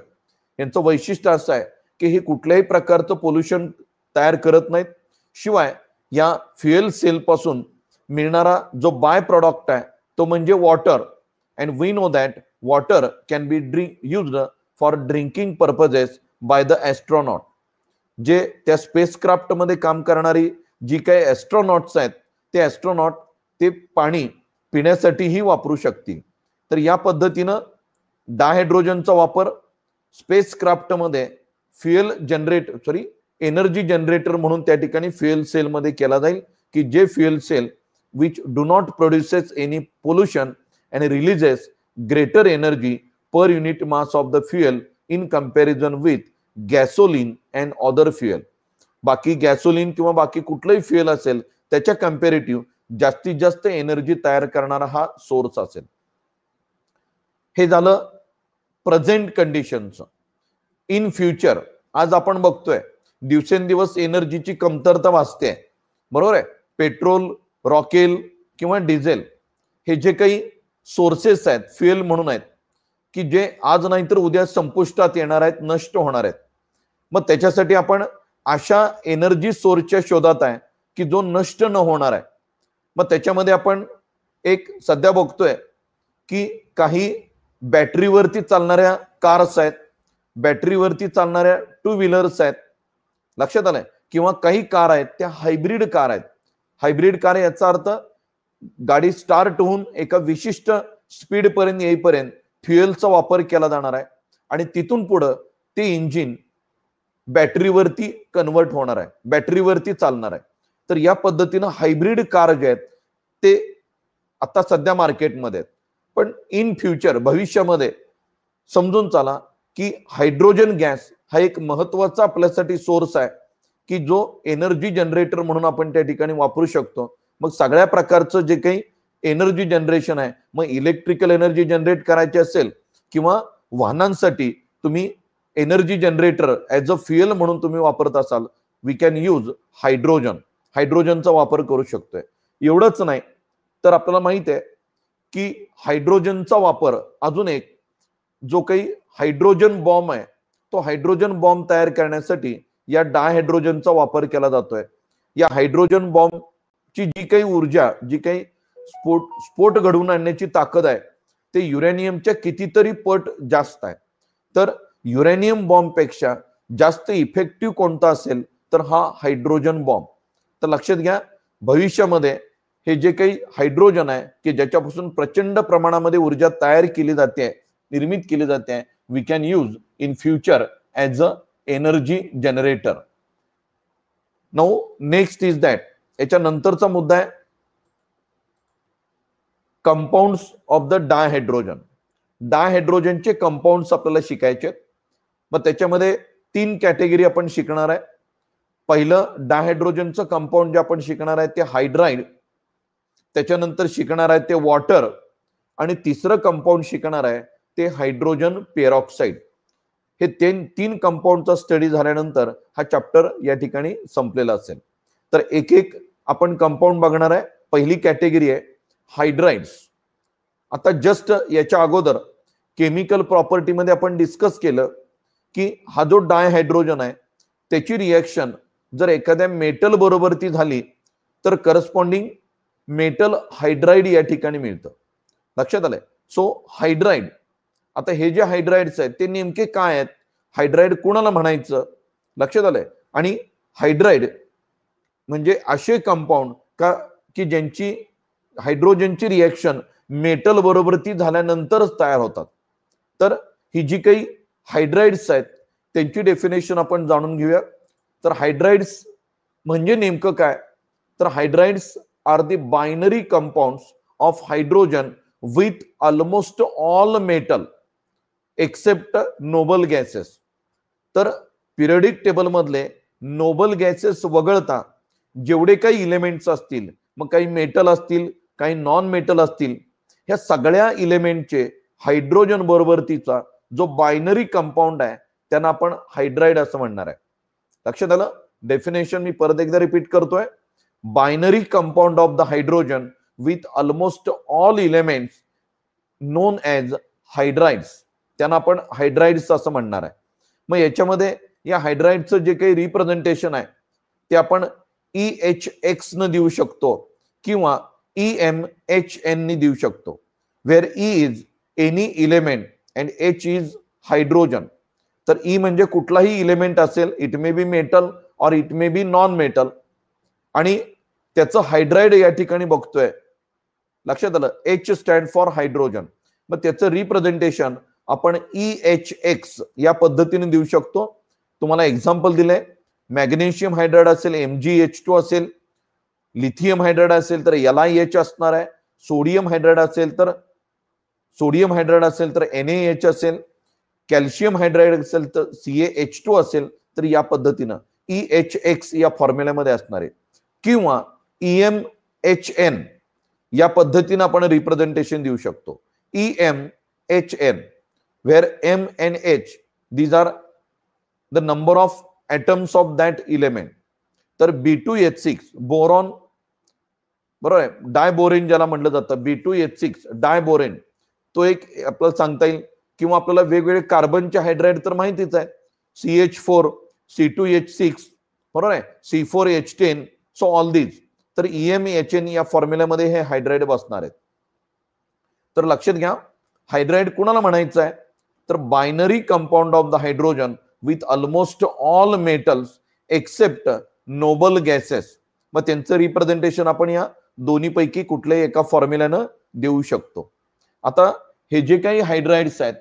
यांचं वैशिष्ट्य असं आहे की हे कुठल्याही प्रकारचं पोल्युशन तयार करत नाहीत. शिवाय या फ्युएल सेल पासून मिळणारा जो बाय प्रॉडक्ट आहे तो म्हणजे water. And we know that water can be used for drinking purposes by the astronaut. जे त्या स्पेसक्राफ्ट मध्ये काम करणारी जी काही ॲस्ट्रॉनॉट्स आहेत ते ॲस्ट्रॉनॉट ते पाणी पिण्यासाठीही वापरू शकतील. तर या पद्धतीनं डायहायड्रोजनचा वापर स्पेस क्राफ्टमध्ये एनर्जी जनरेटर म्हणून त्या ठिकाणी फ्युएल सेल मध्ये केला जाईल, की जे fuel cell which do not produces any pollution and releases greater energy per unit mass of the fuel in comparison with gasoline and other fuel. बाकी गॅसोलिन किंवा बाकी कुठलंही फ्युएल असेल त्याच्या कंपॅरेटिव्ह जास्तीत जास्त एनर्जी तयार करणारा हा सोर्स असेल. हे झालं प्रेझेंट कंडिशनचं. इन फ्युचर आज आपण बघतोय दिवसेंदिवस एनर्जीची कमतरता भासते, बरोबर आहे. पेट्रोल, रॉकेल किंवा डिझेल हे जे काही सोर्सेस आहेत फ्युएल म्हणून आहेत की जे आज नाही तर उद्या संपुष्टात येणार आहेत, नष्ट होणार आहेत. मग त्याच्यासाठी आपण अशा एनर्जी सोर्सच्या शोधात आहे की जो नष्ट न होणार आहे. मग त्याच्यामध्ये आपण एक सध्या बघतोय की काही बॅटरीवरती चालणाऱ्या कार्स आहेत, बॅटरीवरती चालणाऱ्या टू व्हीलर्स आहेत. लक्षात आलंय किंवा काही कार आहेत त्या हायब्रिड कार आहेत. हायब्रिड कार याचा अर्थ गाडी स्टार्ट होऊन एका विशिष्ट स्पीड पर्यंत येईपर्यंत फ्युएलचा वापर केला जाणार आहे आणि तिथून पुढे ते इंजिन बॅटरीवरती कन्वर्ट होणार आहे, बॅटरीवरती चालणार आहे. तर या पद्धतीनं हायब्रिड कार जे आहेत ते आता सध्या मार्केटमध्ये आहेत. पण इन फ्युचर भविष्यामध्ये समजून चला की हायड्रोजन गॅस हा एक महत्वाचा आपल्यासाठी सोर्स आहे की जो एनर्जी जनरेटर म्हणून आपण त्या ठिकाणी वापरू शकतो. मग सगळ्या प्रकारचं जे काही एनर्जी जनरेशन आहे, मग इलेक्ट्रिकल एनर्जी जनरेट करायची असेल किंवा वाहनांसाठी तुम्ही energy generator as a fuel म्हणून तुम्ही वापरत असाल, वी कॅन यूज हायड्रोजन. हायड्रोजनचा वापर करू शकतोय. एवढंच नाही तर आपल्याला माहित आहे की हायड्रोजनचा वापर अजून एक जो काही हायड्रोजन बॉम्ब आहे, तो हायड्रोजन बॉम्ब तयार करण्यासाठी या डायहायड्रोजनचा वापर केला जातोय. या हायड्रोजन बॉम्बची जी काही ऊर्जा, जी काही स्फोट घडवून आणण्याची ताकद आहे ते युरेनियमच्या कितीतरी पट जास्त आहे. तर युरेनियम बॉम्ब पेक्षा जास्त इफेक्टिव्ह कोणता असेल तर हा हायड्रोजन बॉम्ब. तर लक्षात घ्या, भविष्यामध्ये हे जे काही हायड्रोजन आहे की ज्याच्यापासून प्रचंड प्रमाणामध्ये ऊर्जा तयार केली जाते, निर्मित केली जाते, we can use in future as a energy generator. Now next is that, याच्या नंतरचा मुद्दा आहे कंपाऊंड्स ऑफ द डायहायड्रोजन. डायहायड्रोजनचे कंपाऊंड्स आपल्याला शिकायचे. मग त्याच्यामध्ये 3 कॅटेगरी आपण शिकणार आहे. पहिलं डायहायड्रोजनचं कंपाऊंड जे आपण शिकणार आहे ते हायड्राइड, त्याच्यानंतर शिकणार आहे ते वॉटर आणि तिसरं कंपाऊंड शिकणार आहे ते हायड्रोजन पेरॉक्साईड. हे 3 कंपाऊंडचा स्टडी झाल्यानंतर हा चॅप्टर या ठिकाणी संपलेला असेल. तर एक एक आपण कंपाऊंड बघणार आहे. पहिली कॅटेगरी आहे हायड्राइड्स. आता जस्ट याच्या अगोदर केमिकल प्रॉपर्टीमध्ये आपण डिस्कस केलं की हा जो डायहायड्रोजन आहे त्याची रिएक्शन जर एखाद्या मेटल बरोबर ती झाली तर करस्पॉन्डिंग मेटल हायड्राइड या ठिकाणी मिळतं. लक्षात आलंय. सो हायड्राइड, आता हे जे हायड्राइड्स आहेत ते नेमके काय आहेत, हायड्राइड कोणाला म्हणायचं, लक्षात आलंय. आणि हायड्राइड म्हणजे असे कंपाऊंड का की ज्यांची हायड्रोजनची रिएक्शन मेटल बरोबर ती झाल्यानंतरच तयार होतात. तर ही जी काही हायड्राइड्स आहेत त्यांची डेफिनेशन आपण जाणून घेऊया. तर हायड्राइड्स म्हणजे नेमकं काय, तर hydrides are the binary compounds of hydrogen with almost all metal except noble gases. तर पिरियडिक टेबल मधले नोबल गॅसेस वगळता जेवढे काही इलेमेंट्स असतील, मग काही मेटल असतील, काही नॉन मेटल असतील, ह्या सगळ्या इलेमेंटचे हायड्रोजन बरोबरतीचा जो बायनरी कंपाऊंड आहे त्यांना आपण हायड्राइड असं म्हणणार आहे. लक्षात आलं. डेफिनेशन मी परत एकदा रिपीट करतोय. Binary compound of the hydrogen with almost all elements known as hydrides, त्यांना आपण हायड्राइड्स असं म्हणणार आहे. मग याच्यामध्ये या हायड्राइडचं जे काही रिप्रेझेंटेशन आहे ते आपण EHX न देऊ शकतो किंवा EMHN ने देऊ शकतो. Where E is any element and H is hydrogen. तर E म्हणजे कुठलाही इलेमेंट असेल, it may be metal or it may be non metal, आणि त्याचं हायड्राइड या ठिकाणी बघतोय. लक्षात आलं. H stand for hydrogen. मग त्याचं रिप्रेझेंटेशन आपण EHX या पद्धतीने देऊ शकतो. तुम्हाला एक्झाम्पल दिलंय. मॅग्नेशियम हायड्राइड असेल MgH2 असेल, लिथियम हायड्राइड असेल तर LiH असणार आहे, सोडियम हायड्राइड असेल तर NaH असेल, कॅल्शियम हायड्राइड असेल तर CaH2 असेल. तर या पद्धतीनं EHX या फॉर्म्युल्यामध्ये असणार आहे. किंवा EMHN या पद्धतीनं आपण रिप्रेझेंटेशन देऊ शकतो. EMHN where M and H these are the number of atoms of that element. तर B2H6 बोरॉन, बरोबर आहे, डायबोरेन ज्याला म्हटलं जातं, B2H6 डायबोरेन, तो एक आपल्याला सांगता येईल. किंवा आपल्याला वेगवेगळे कार्बनचे हायड्राइड तर माहितीच आहे, CH4, C2H6, बरोबर आहे, C4H10, सो ऑल दीज. तर EMHN या फॉर्म्युल्यामध्ये हे हायड्राइड बसणार आहेत. तर लक्षात घ्या, हायड्राइड कुणाला म्हणायचं आहे, तर binary compound of the hydrogen with almost all metals except noble gases, मग त्यांचं रिप्रेझेंटेशन आपण या दोन्हीपैकी कुठल्याही एका फॉर्म्युल्यानं देऊ शकतो. आता हे जे काही हायड्राइड्स आहेत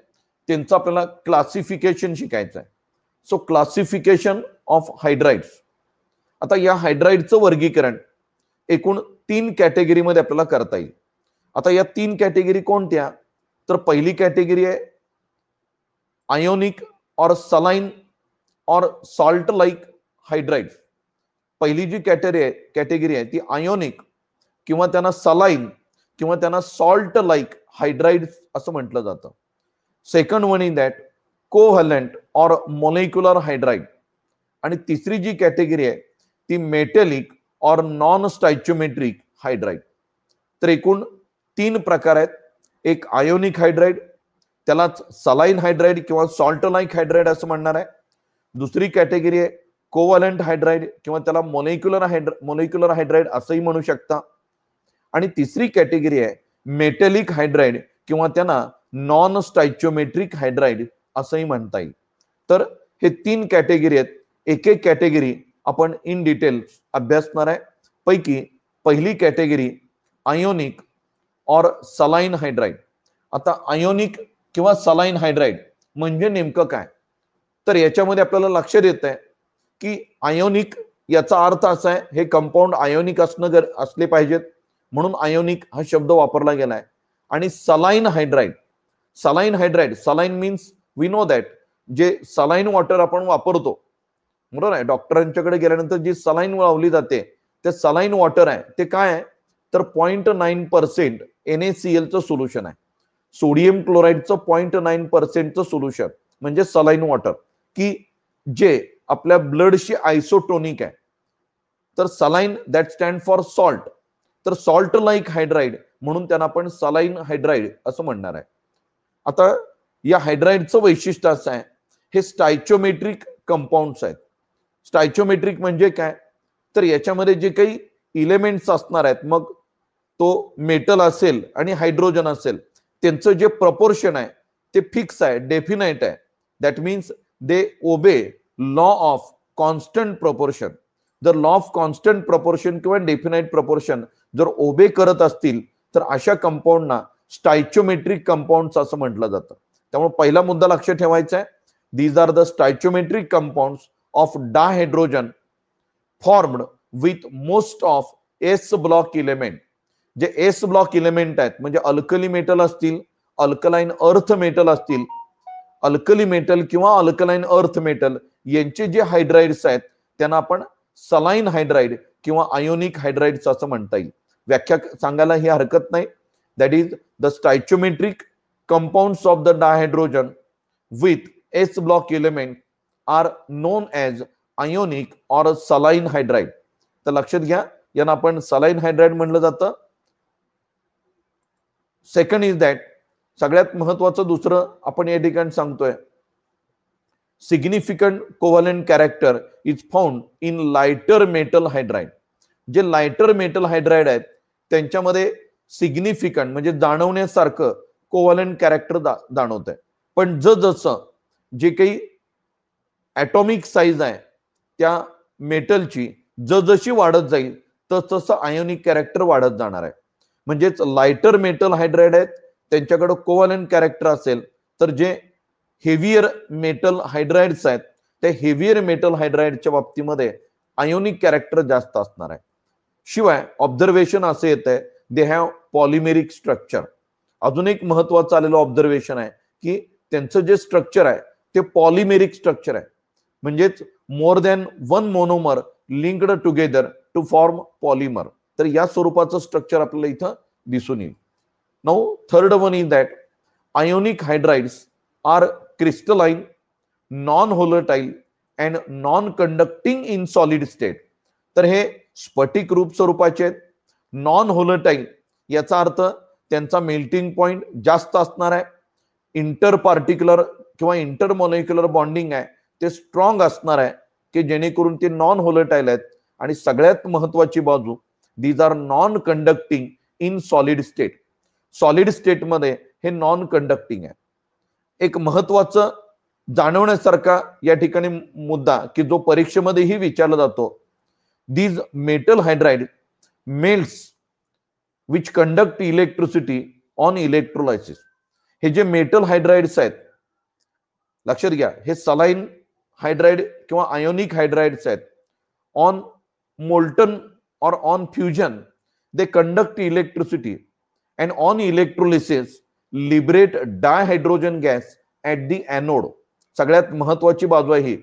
त्यांचं आपल्याला क्लासिफिकेशन शिकायचं आहे. So classification of hydrides. आता या हायड्राइडचं वर्गीकरण एकूण 3 कॅटेगरीमध्ये आपल्याला करता येईल. आता या 3 कॅटेगरी कोणत्या? तर पहिली कॅटेगरी आहे आयोनिक और सलाइन और सॉल्ट लाइक हायड्राइड्स. पहिली जी कॅटेगरी आहे ती आयोनिक किंवा त्यांना सलाइन किंवा त्यांना सॉल्ट लाइक हायड्राइड्स असं म्हटलं जातं. Second one is that covalent और मोलेक्युलर हायड्राइड. आणि तिसरी जी कॅटेगरी आहे ती मेटॅलिक और नॉन स्टायचोमेट्रिक हायड्राइड. तर एकूण 3 प्रकार आहेत. एक आयोनिक हायड्राइड, त्यालाच सलाइन हायड्राइड किंवा सॉल्ट लाइक हायड्राइड असं म्हणणार आहे. दुसरी कॅटेगरी आहे कोव्हॅलंट हायड्राइड किंवा त्याला मोलेक्युलर हायड्राइड असंही म्हणू शकता. आणि तिसरी कॅटेगरी आहे मेटॅलिक हायड्राइड किंवा त्यांना नॉन स्टायचोमेट्रिक हायड्राइड असंही म्हणता येईल. तर हे 3 कॅटेगरी आहेत. एक एक कॅटेगरी आपण इन डिटेल अभ्यासणार आहे. पैकी पहिली कॅटेगरी आयोनिक और सलाइन हायड्राइड. आता आयोनिक किंवा सलाइन हायड्राइड म्हणजे नेमकं काय? तर याच्यामध्ये आपल्याला लक्षात येत आहे की आयोनिक याचा अर्थ असा आहे हे कंपाऊंड आयोनिक असले पाहिजेत म्हणून आयोनिक हा शब्द वापरला गेलाय. आणि saline hydride saline means we know that जे सलाइन वॉटर आपण वापरतो बरोबर आहे. डॉक्टरांच्याकडे गेल्यानंतर जी सलाइन लावली जाते ते सलाइन वॉटर आहे. ते काय आहे तर 0.9% NaCl चं सोल्युशन आहे. सोडियम क्लोराईडचं 0.9% सोल्युशन म्हणजे सलाइन वॉटर, की जे आपल्या ब्लडशी आयसोटोनिक आहे. तर saline that stand for salt. तर सॉल्ट लाइक हायड्राइड म्हणून त्यांना आपण सलाइन हायड्राइड असं म्हणणार आहे. आता या हायड्राइडचं वैशिष्ट्य असं आहे हे स्टायचोमेट्रिक कंपाऊंड्स आहेत. स्टायचोमेट्रिक म्हणजे काय तर याच्यामध्ये जे काही इलेमेंट्स असणार आहेत मग तो मेटल असेल आणि हायड्रोजन असेल त्यांचं जे प्रपोर्शन आहे ते फिक्स आहे, डेफिनाइट आहे. That means they obey law of constant proportion. जर लॉ ऑफ कॉन्स्टंट प्रपोर्शन किंवा डेफिनाइट प्रपोर्शन जर ओबे करत असतील तर अशा कंपाऊंडना स्टायचोमेट्रिक कंपाऊंड्स असं म्हटलं जातं. त्यामुळे पहिला मुद्दा लक्षात ठेवायचा आहे these are the stoichiometric compounds of dihydrogen formed with most of s block element. जे एस ब्लॉक इलेमेंट आहेत म्हणजे अल्कली मेटल असतील, अल्कलाइन अर्थ मेटल असतील, अल्कली मेटल किंवा अल्कलाइन अर्थ मेटल यांचे जे हायड्राइड्स आहेत त्यांना आपण सलाइन हायड्राइड किंवा आयोनिक हायड्राइड्स असं म्हणता येईल. व्याख्या सांगायला ही हरकत नाही. That is the stoichiometric compounds of the dihydrogen with s block element are known age ionic और सलाइन हायड्राइड. तर लक्षात घ्या यांना आपण सलाइन हायड्राइड म्हणलं जातं. सेकंड इज दॅट सगळ्यात महत्वाचं दुसरं आपण या ठिकाणी सांगतोय significant covalent character is found in lighter metal hydride. जे लाइटर मेटल हायड्राइड आहेत त्यांच्यामध्ये सिग्निफिकंट म्हणजे जाणवण्यासारखं कोव्हॅलंट कॅरेक्टर जाणवत आहे. पण जसं जे काही ॲटॉमिक साईज आहे त्या मेटलची जशी वाढत जाईल तसं आयोनिक कॅरेक्टर वाढत जाणार आहे. म्हणजेच लाइटर मेटल हायड्राइड आहेत त्यांच्याकडे कोव्हॅलंट कॅरेक्टर असेल तर जे हेवियर मेटल हायड्राइड्स आहेत त्या हेवियर मेटल हायड्राइडच्या बाबतीमध्ये आयोनिक कॅरेक्टर जास्त असणार आहे. शिवाय ऑब्झर्वेशन असं येत आहे दे हॅव पॉलिमेरिक स्ट्रक्चर. अजून एक महत्वाचं आलेलं ऑब्झर्वेशन आहे की त्यांचं जे स्ट्रक्चर आहे ते पॉलिमेरिक स्ट्रक्चर आहे. म्हणजेच more than one monomer linked together to form polymer. तर या स्वरूपाचं स्ट्रक्चर आपल्याला इथं दिसून येईल. Now third one is that ionic hydrides are crystalline, non volatile and non conducting in solid state. तर हे स्फटिक रूप स्वरूपाचे आहेत. नॉन होलेटाइल याचा अर्थ त्यांचा मेल्टिंग पॉइंट जास्त असणार आहे. इंटर पार्टिक्युलर किंवा इंटरमॉलिक्युलर बॉन्डिंग आहे ते स्ट्रॉंग असणार आहे की जेणेकरून ते नॉन होलेटाइल आहेत. आणि सगळ्यात महत्वाची बाजू these are non conducting in solid state. Solid स्टेटमध्ये हे नॉन कंडक्टिंग आहे. एक महत्वाचं जाणवण्यासारखा या ठिकाणी मुद्दा की जो परीक्षेमध्येही विचारला जातो these metal hydride melts which conduct electricity on electrolysis. हे जे मेटल हायड्राइड्स आहेत, लक्षात घ्या, हे सलाइन हायड्राइड किंवा आयोनिक हायड्राइड्स आहेत. On molten or on fusion they conduct electricity and on electrolysis liberate dihydrogen gas at the anode. सगळ्यात महत्वाची बाजू आहे ही,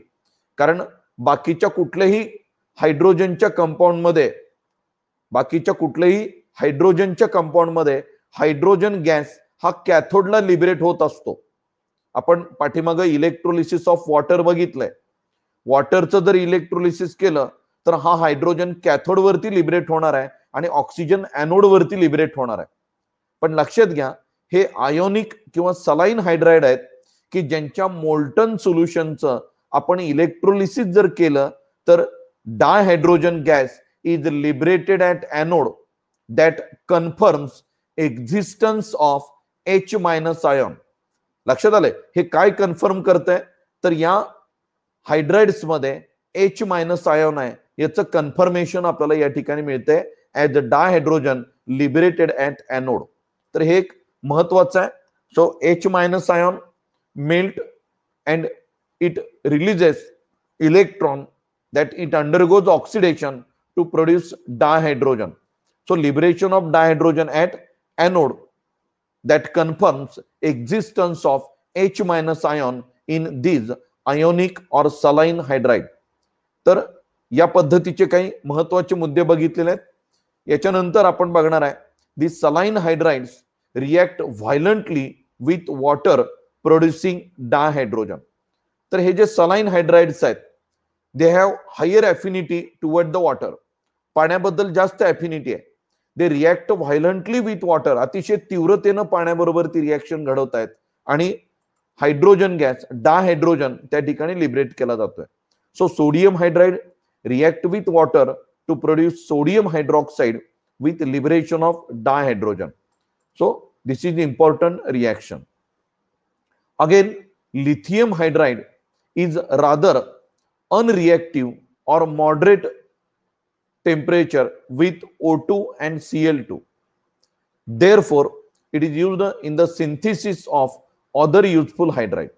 कारण बाकीच्या कुठल्याही हायड्रोजनच्या कंपाऊंड मध्ये हायड्रोजन गॅस हा कॅथोडला लिबरेट होत असतो. आपण पाठीमागे इलेक्ट्रोलिसिस ऑफ वॉटर बघितलंय. वॉटरचं जर इलेक्ट्रोलिसिस केलं तर हा हायड्रोजन कॅथोड वरती लिबरेट होणार आहे आणि ऑक्सिजन एनोड वरती लिबरेट होणार आहे. पण लक्षात घ्या, हे आयोनिक किंवा सलाइन हायड्राइड आहेत की ज्यांच्या मोल्टन सोल्युशनचं आपण इलेक्ट्रोलिसिस जर केलं तर dihydrogen gas is liberated at anode that confirms existence of H- ion. लक्षात आलंय, हे काय कन्फर्म करतंय तर या हायड्राइड्स मध्ये H- आयन आहे याचं कन्फर्मेशन आपल्याला या ठिकाणी मिळतंय as a dihydrogen liberated at anode. तर हे एक महत्वाचं आहे. So H- ion melt and it releases electron that it undergoes oxidation to produce dihydrogen. So liberation of dihydrogen at anode that confirms existence of H- ion in these ionic or saline hydride. तर या पद्धतीचे काही महत्वाचे मुद्दे बघितलेले आहेत. याच्यानंतर आपण बघणार आहे the saline hydrides react violently with water producing dihydrogen. तर हे जे सलाइन हायड्राइड्स आहेत they have higher affinity toward the water. पाण्याबद्दल जास्त अफिनिटी आहे. They react violently with water. अतिशय तीव्रतेनं पाण्याबरोबर ती रिॲक्शन घडवत आहेत आणि हायड्रोजन गॅस डायहायड्रोजन त्या ठिकाणी लिबरेट केला जातोय. So sodium hydride react with water to produce sodium hydroxide with liberation of dihydrogen. So this is important reaction. Again, lithium hydride is rather unreactive or moderate temperature with O2 and Cl2. Therefore, it is used in the synthesis of other useful hydride.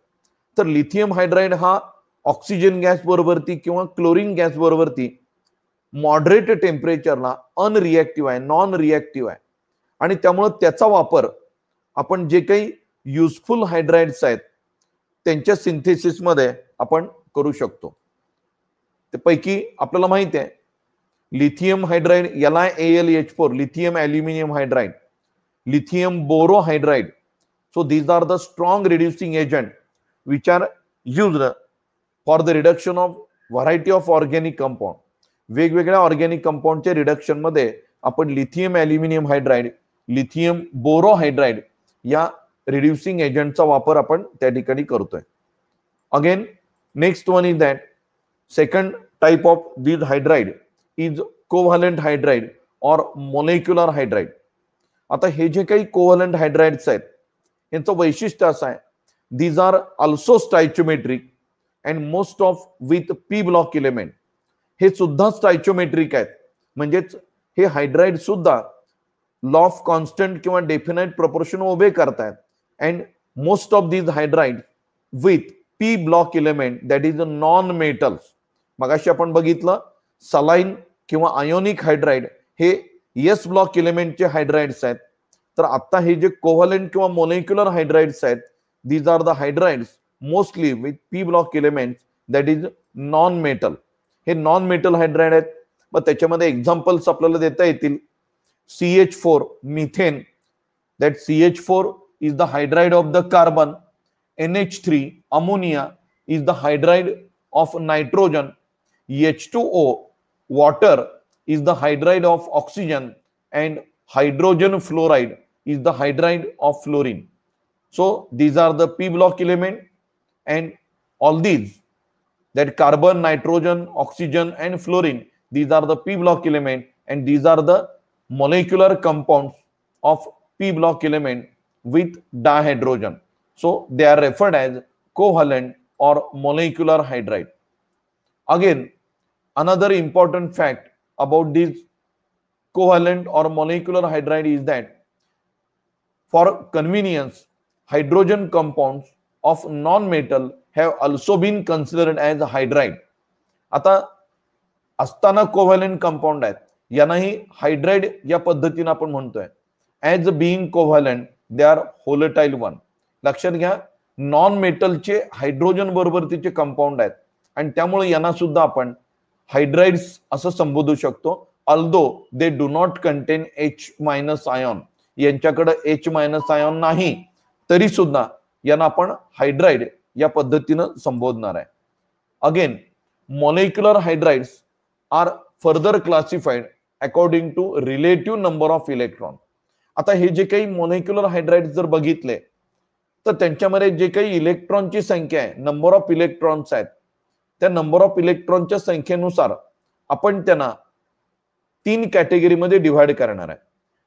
तर lithium hydride हा oxygen gas बरोबरती किंवा chlorine gas बरोबरती moderate टेम्परेचरला अनरिएक्टिव्ह आहे, non reactive आहे आणि त्यामुळे त्याचा वापर आपण जे काही युजफुल हायड्राइड्स आहेत त्यांच्या सिंथेसिस मध्ये आपण करू शकतो. त्यापैकी आपल्याला माहिती आहे lithium hydride LiAlH4 lithium aluminium hydride, lithium boro hydride. So these are the strong reducing agent which are used for the reduction of variety of organic compound. वेगवेगळ्या ऑर्गॅनिक कंपाऊंडच्या रिडक्शन मध्ये आपण lithium aluminium hydride, lithium boro hydride या reducing एजंटचा वापर आपण त्या ठिकाणी करतोय. Again next one is that second type of this hydride is covalent hydride or molecular hydride. आता हे जे काही कोव्हॅलंट हायड्राइड्स आहेत यांचं वैशिष्ट्य असं आहे these are also stoichiometric and most of with p block element. हे सुद्धा स्टायचोमेट्रिक आहेत, म्हणजेच हे हायड्राइड सुद्धा लॉ ऑफ कॉन्स्टंट किंवा डेफिनाइट प्रपोर्शन उभे करतायत. And most of these hydride with p block element that is a non metals. मगाशी आपण बघितलं सलाइन किंवा आयोनिक हायड्राइड हे एस ब्लॉक इलेमेंटचे हायड्राइड्स आहेत. तर आता हे जे कोव्हॅलंट किंवा मोलेक्युलर हायड्राइड्स आहेत these are the hydrides mostly with p block element that is non metal. हे नॉन मेटल हायड्राइड आहेत. मग त्याच्यामध्ये एक्झाम्पल्स आपल्याला देता येतील. CH4 methane, that CH4 is the hydride of the carbon. NH3 ammonia is the hydride of nitrogen. H2O water is the hydride of oxygen and hydrogen fluoride is the hydride of fluorine. So these are the p block element and all these that carbon, nitrogen, oxygen and fluorine, these are the p block element and these are the molecular compounds of p block element with dihydrogen. So they are referred as covalent or molecular hydride. Again, another important fact about these covalent or molecular hydride is that for convenience, hydrogen compounds of non-metal have also been considered as hydride. आता असताना covalent compound आहेत यांनाही hydride या पद्धतीने आपण म्हणतोय. As being covalent they are volatile one. लक्षात घ्या, नॉन मेटलचे हायड्रोजन बरोबर तिचे कंपाऊंड आहेत आणि त्यामुळे यांना सुद्धा आपण हायड्राइड्स असं संबोधू शकतो. Although they do not content H- ion, यांच्याकडे H- आयन नाही, तरी सुद्धा यांना आपण हायड्राइड या पद्धतीने संबोधणार आहे. Again molecular hydrides are further classified according to relative number of electron. आता हे जे काही molecular hydrides जर बघितले तर त्यांच्यामध्ये जे काही इलेक्ट्रॉनची संख्या आहे, नंबर ऑफ इलेक्ट्रॉन्स आहेत, त्या नंबर ऑफ इलेक्ट्रॉनच्या संख्येनुसार आपण त्यांना 3 कॅटेगरीमध्ये डिव्हाइड करणार आहे.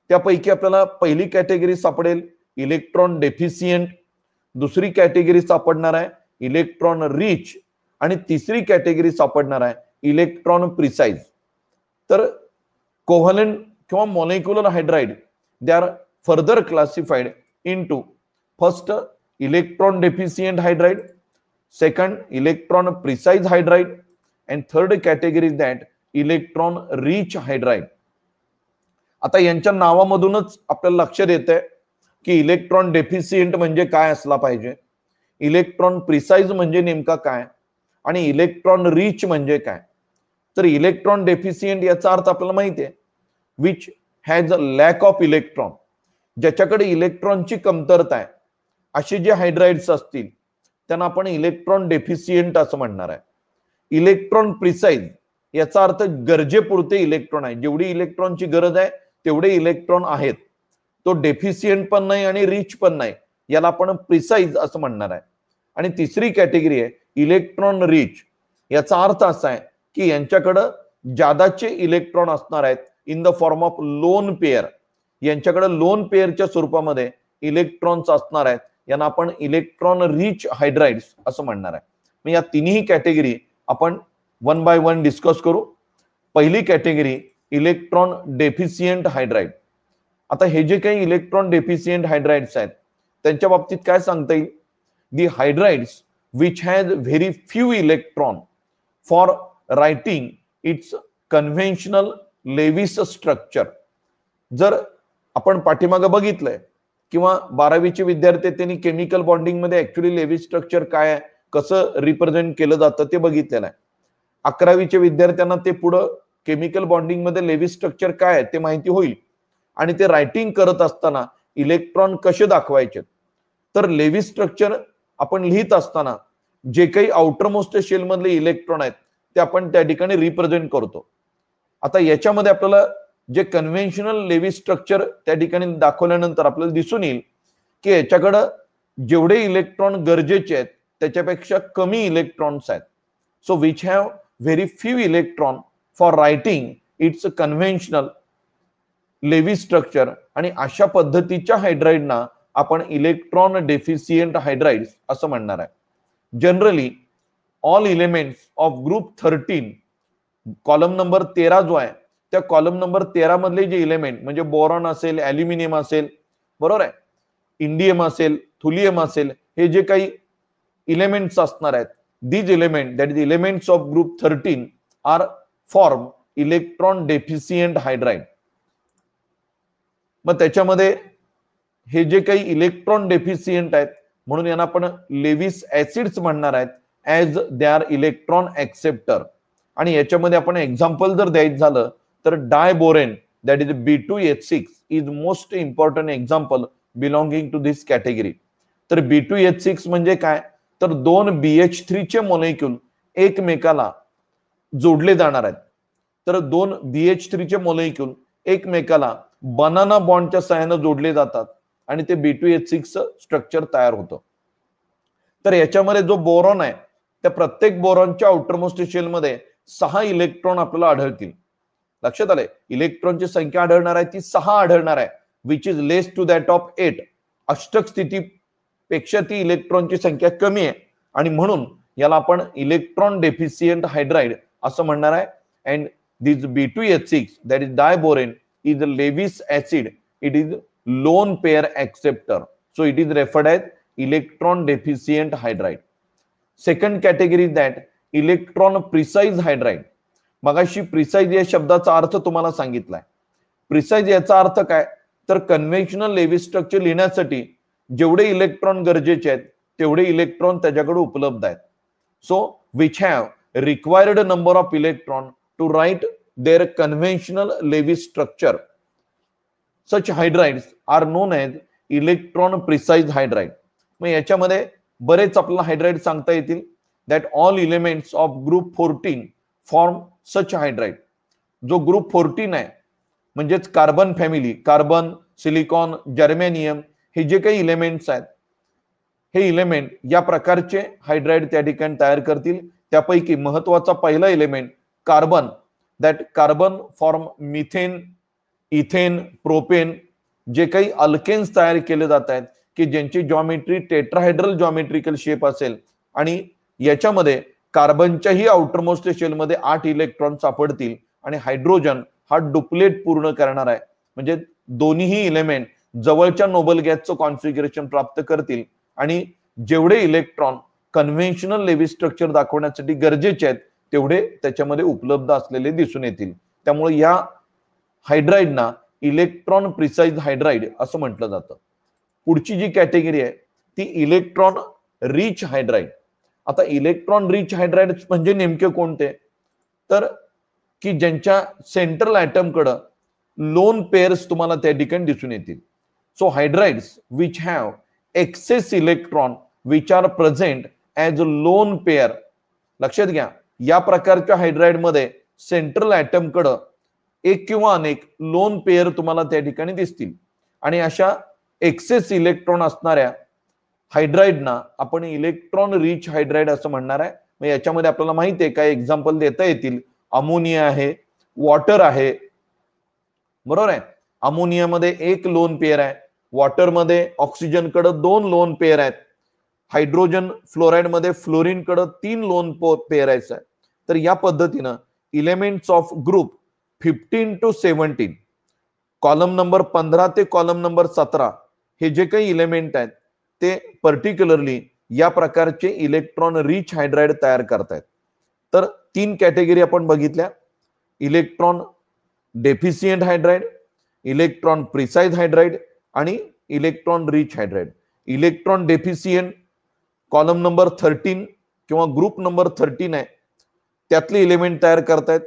त्यापैकी आपल्याला पहिली कॅटेगरी सापडेल इलेक्ट्रॉन डेफिशियंट, दुसरी कॅटेगरी सापडणार आहे इलेक्ट्रॉन रिच आणि तिसरी कॅटेगरी सापडणार आहे इलेक्ट्रॉन प्रिसाइज. तर कोव्हॅलंट किंवा molecular hydride they are further classified into first electron deficient hydride, second electron precise hydride and third category is that electron rich hydride. आता यांच्या नावामधूनच आपल्याला लक्षात येतंय की इलेक्ट्रॉन डेफिशियंट म्हणजे काय असला पाहिजे, इलेक्ट्रॉन प्रिसाइज म्हणजे नेमका काय आणि इलेक्ट्रॉन रिच म्हणजे काय. तर इलेक्ट्रॉन डेफिशियंट याचा अर्थ आपल्याला माहिती आहे, which has a lack of electron, ज्याच्याकडे इलेक्ट्रॉनची कमतरता आहे, असे जे हायड्राइड्स असतील त्यांना आपण इलेक्ट्रॉन डेफिशियंट असं म्हणणार आहे. इलेक्ट्रॉन प्रिसाइज याचा अर्थ गरजेपुरते इलेक्ट्रॉन आहे, जेवढी इलेक्ट्रॉनची गरज आहे तेवढे इलेक्ट्रॉन आहेत, तो डेफिशियंट पण नाही आणि रिच पण नाही, याला आपण प्रिसाइज असं म्हणणार आहे. आणि तिसरी कॅटेगरी आहे इलेक्ट्रॉन रिच, याचा अर्थ असा आहे की यांच्याकडे जादाचे इलेक्ट्रॉन असणार आहेत in the form of lone pair, यांच्याकडे लोन पेअरच्या स्वरूपामध्ये इलेक्ट्रॉन्स असणार आहेत, यांना आपण इलेक्ट्रॉन रिच हायड्राइड्स असं म्हणणार आहे. मग या तिन्ही कॅटेगरी आपण वन बाय वन डिस्कस करू. पहिली कॅटेगरी इलेक्ट्रॉन डेफिशियंट हायड्राइड. आता हे जे काही इलेक्ट्रॉन डेफिशियंट हायड्राइड्स आहेत त्यांच्या बाबतीत काय सांगता येईल, the hydrides which has very few electron for writing its conventional Lewis structure. जर आपण पाठीमागे बघितलंय किंवा 12वीचे विद्यार्थी त्यांनी केमिकल बॉन्डिंग मध्ये ऍक्च्युअली लेविस स्ट्रक्चर काय आहे, कसं रिप्रेझेंट केलं जातं ते बघितलेलं आहे. 11वीच्या विद्यार्थ्यांना ते पुढे केमिकल बॉन्डिंग मध्ये लेविस स्ट्रक्चर काय आहे ते माहिती होईल आणि ते रायटिंग करत असताना इलेक्ट्रॉन कसे दाखवायचे. तर लेविस स्ट्रक्चर आपण लिहित असताना जे काही आउटर मोस्ट शेल मधले इलेक्ट्रॉन आहेत ते आपण त्या ठिकाणी रिप्रेझेंट करतो. आता याच्यामध्ये आपल्याला जे कन्व्हेन्शनल लेविस स्ट्रक्चर त्या ठिकाणी दाखवल्यानंतर आपल्याला दिसून येईल की याच्याकडे जेवढे इलेक्ट्रॉन गरजेचे आहेत त्याच्यापेक्षा कमी इलेक्ट्रॉन्स आहेत. So which have very few electron for writing its conventional Lewis structure. आणि अशा पद्धतीच्या हायड्राइडना आपण इलेक्ट्रॉन डेफिशियंट हायड्राइड्स असं म्हणणार आहे. Generally all elements of group 13 column number 13 जो आहे त्या कॉलम नंबर 13 मधले जे इलेमेंट म्हणजे बोरॉन असेल, ॲल्युमिनियम असेल, बरोबर आहे, इंडियम असेल, थुलियम असेल, हे जे काही इलेमेंट्स असणार आहेत, these element that is elements of group 13 are form electron deficient hydride. मग त्याच्यामध्ये हे जे काही इलेक्ट्रॉन डेफिशियंट आहेत म्हणून यांना आपण लेविस ऍसिड्स म्हणणार आहेत as they are electron acceptor. आणि याच्यामध्ये आपण एक्झाम्पल जर द्यायचं झालं तर diborane that is B2H6 is most important example belonging to this category. तर B2H6 म्हणजे काय, तर 2 BH3 चे मॉलिक्यूल एकमेकाला जोडले जाणार आहेत. तर 2 BH3 चे मॉलिक्यूल एकमेकाला बनाना बॉन्डच्या सहाय्याने जोडले जातात आणि ते B2H6 स्ट्रक्चर तयार होतं. तर याच्यामध्ये जो बोरॉन आहे त्या प्रत्येक बोरॉनच्या आउटरमोस्ट शेल मध्ये 6 इलेक्ट्रॉन आपल्याला आढळतील. लक्षात आले, इलेक्ट्रॉनची संख्या आढळणार आहे ती 6 आढळणार आहे, which is less to that of 8. अष्टक स्थितीपेक्षा ती इलेक्ट्रॉनची संख्या कमी आहे आणि म्हणून याला आपण इलेक्ट्रॉन डेफिशियंट हायड्राइड असं म्हणणार आहे. And this B2H6, that is diborane, is a Lewis acid. It is lone pair acceptor. So it is referred as electron deficient hydride. Second category is that electron precise hydride. मगाशी precise या शब्दाचा अर्थ तुम्हाला सांगितलाय. Precise याचा अर्थ काय, तर conventional Lewis structure लिहिण्यासाठी जेवढे इलेक्ट्रॉन गरजेचे आहेत तेवढे इलेक्ट्रॉन त्याच्याकडे उपलब्ध आहेत. So which have required number of electron to write their conventional Lewis structure. Such hydrides are known as electron precise hydride. मग याच्यामध्ये बरेच आपल्याला हायड्राइड सांगता येतील. that all elements of group 14 form such hydride. जो ग्रुप 14 आहे म्हणजेच carbon family, carbon, silicon, germanium हे जे काही इलेमेंट्स आहेत, हे इलेमेंट या प्रकारचे हायड्राइड त्या ठिकाणी तयार करतील. त्यापैकी महत्वाचा पहिला element carbon, that carbon form methane, ethane, propane, जे काही अल्केन्स तयार केले जात आहेत की ज्यांची जॉमेट्री टेट्राहेड्रल जॉमेट्रिकल शेप असेल आणि याच्यामध्ये कार्बनच्याही आउटरमोस्ट शेलमध्ये 8 इलेक्ट्रॉन सापडतील आणि हायड्रोजन हा डुप्लेट पूर्ण करणार आहे. म्हणजे दोन्हीही इलेमेंट जवळच्या नोबल गॅसचं कॉन्फिगरेशन प्राप्त करतील आणि जेवढे इलेक्ट्रॉन कन्व्हेन्शनल लेव्हिस स्ट्रक्चर दाखवण्यासाठी गरजेचे आहेत तेवढे त्याच्यामध्ये उपलब्ध असलेले दिसून येतील. त्यामुळे या हायड्राइडना इलेक्ट्रॉन प्रिसाइज हायड्राइड असं म्हटलं जातं. पुढची जी कॅटेगरी आहे ती इलेक्ट्रॉन रिच हायड्राइड. आता इलेक्ट्रॉन रिच हायड्राइड म्हणजे नेमके कोणते, तर की ज्यांच्या सेंट्रल ॲटमकडं लोन पेअर्स तुम्हाला त्या ठिकाणी दिसून येतील. So hydrides which have excess electron which are present as a lone pair. लक्षात घ्या, या प्रकारच्या हायड्राइड मध्ये सेंट्रल ॲटमकडं एक किंवा अनेक लोन पेअर तुम्हाला त्या ठिकाणी दिसतील आणि अशा एक्सेस इलेक्ट्रॉन असणाऱ्या हायड्राइडना आपण इलेक्ट्रॉन रिच हायड्राइड असं म्हणणार आहे. मग याच्यामध्ये आपल्याला माहिती आहे काय एक्झाम्पल देता येतील. अमोनिया आहे, वॉटर आहे, बरोबर आहे. अमोनियामध्ये एक लोन पेअर आहे, वॉटरमध्ये ऑक्सिजनकडे 2 लोन पेअर आहेत, हायड्रोजन फ्लोराइड मध्ये फ्लोरीन कडे 3 लोन पेअर आहेत. तर या पद्धतीनं elements of group 15 to 17 column number 15 ते कॉलम नंबर 17 हे जे काही इलेमेंट आहेत ते पर्टिक्युलरली या प्रकारचे इलेक्ट्रॉन रिच हायड्राइड तयार करतायत. तर 3 कॅटेगरी आपण बघितल्या, electron deficient hydride, electron precise hydride आणि electron rich hydride. Electron deficient column number 13 किंवा ग्रुप नंबर 13 आहे त्यातले इलेमेंट तयार करतायत.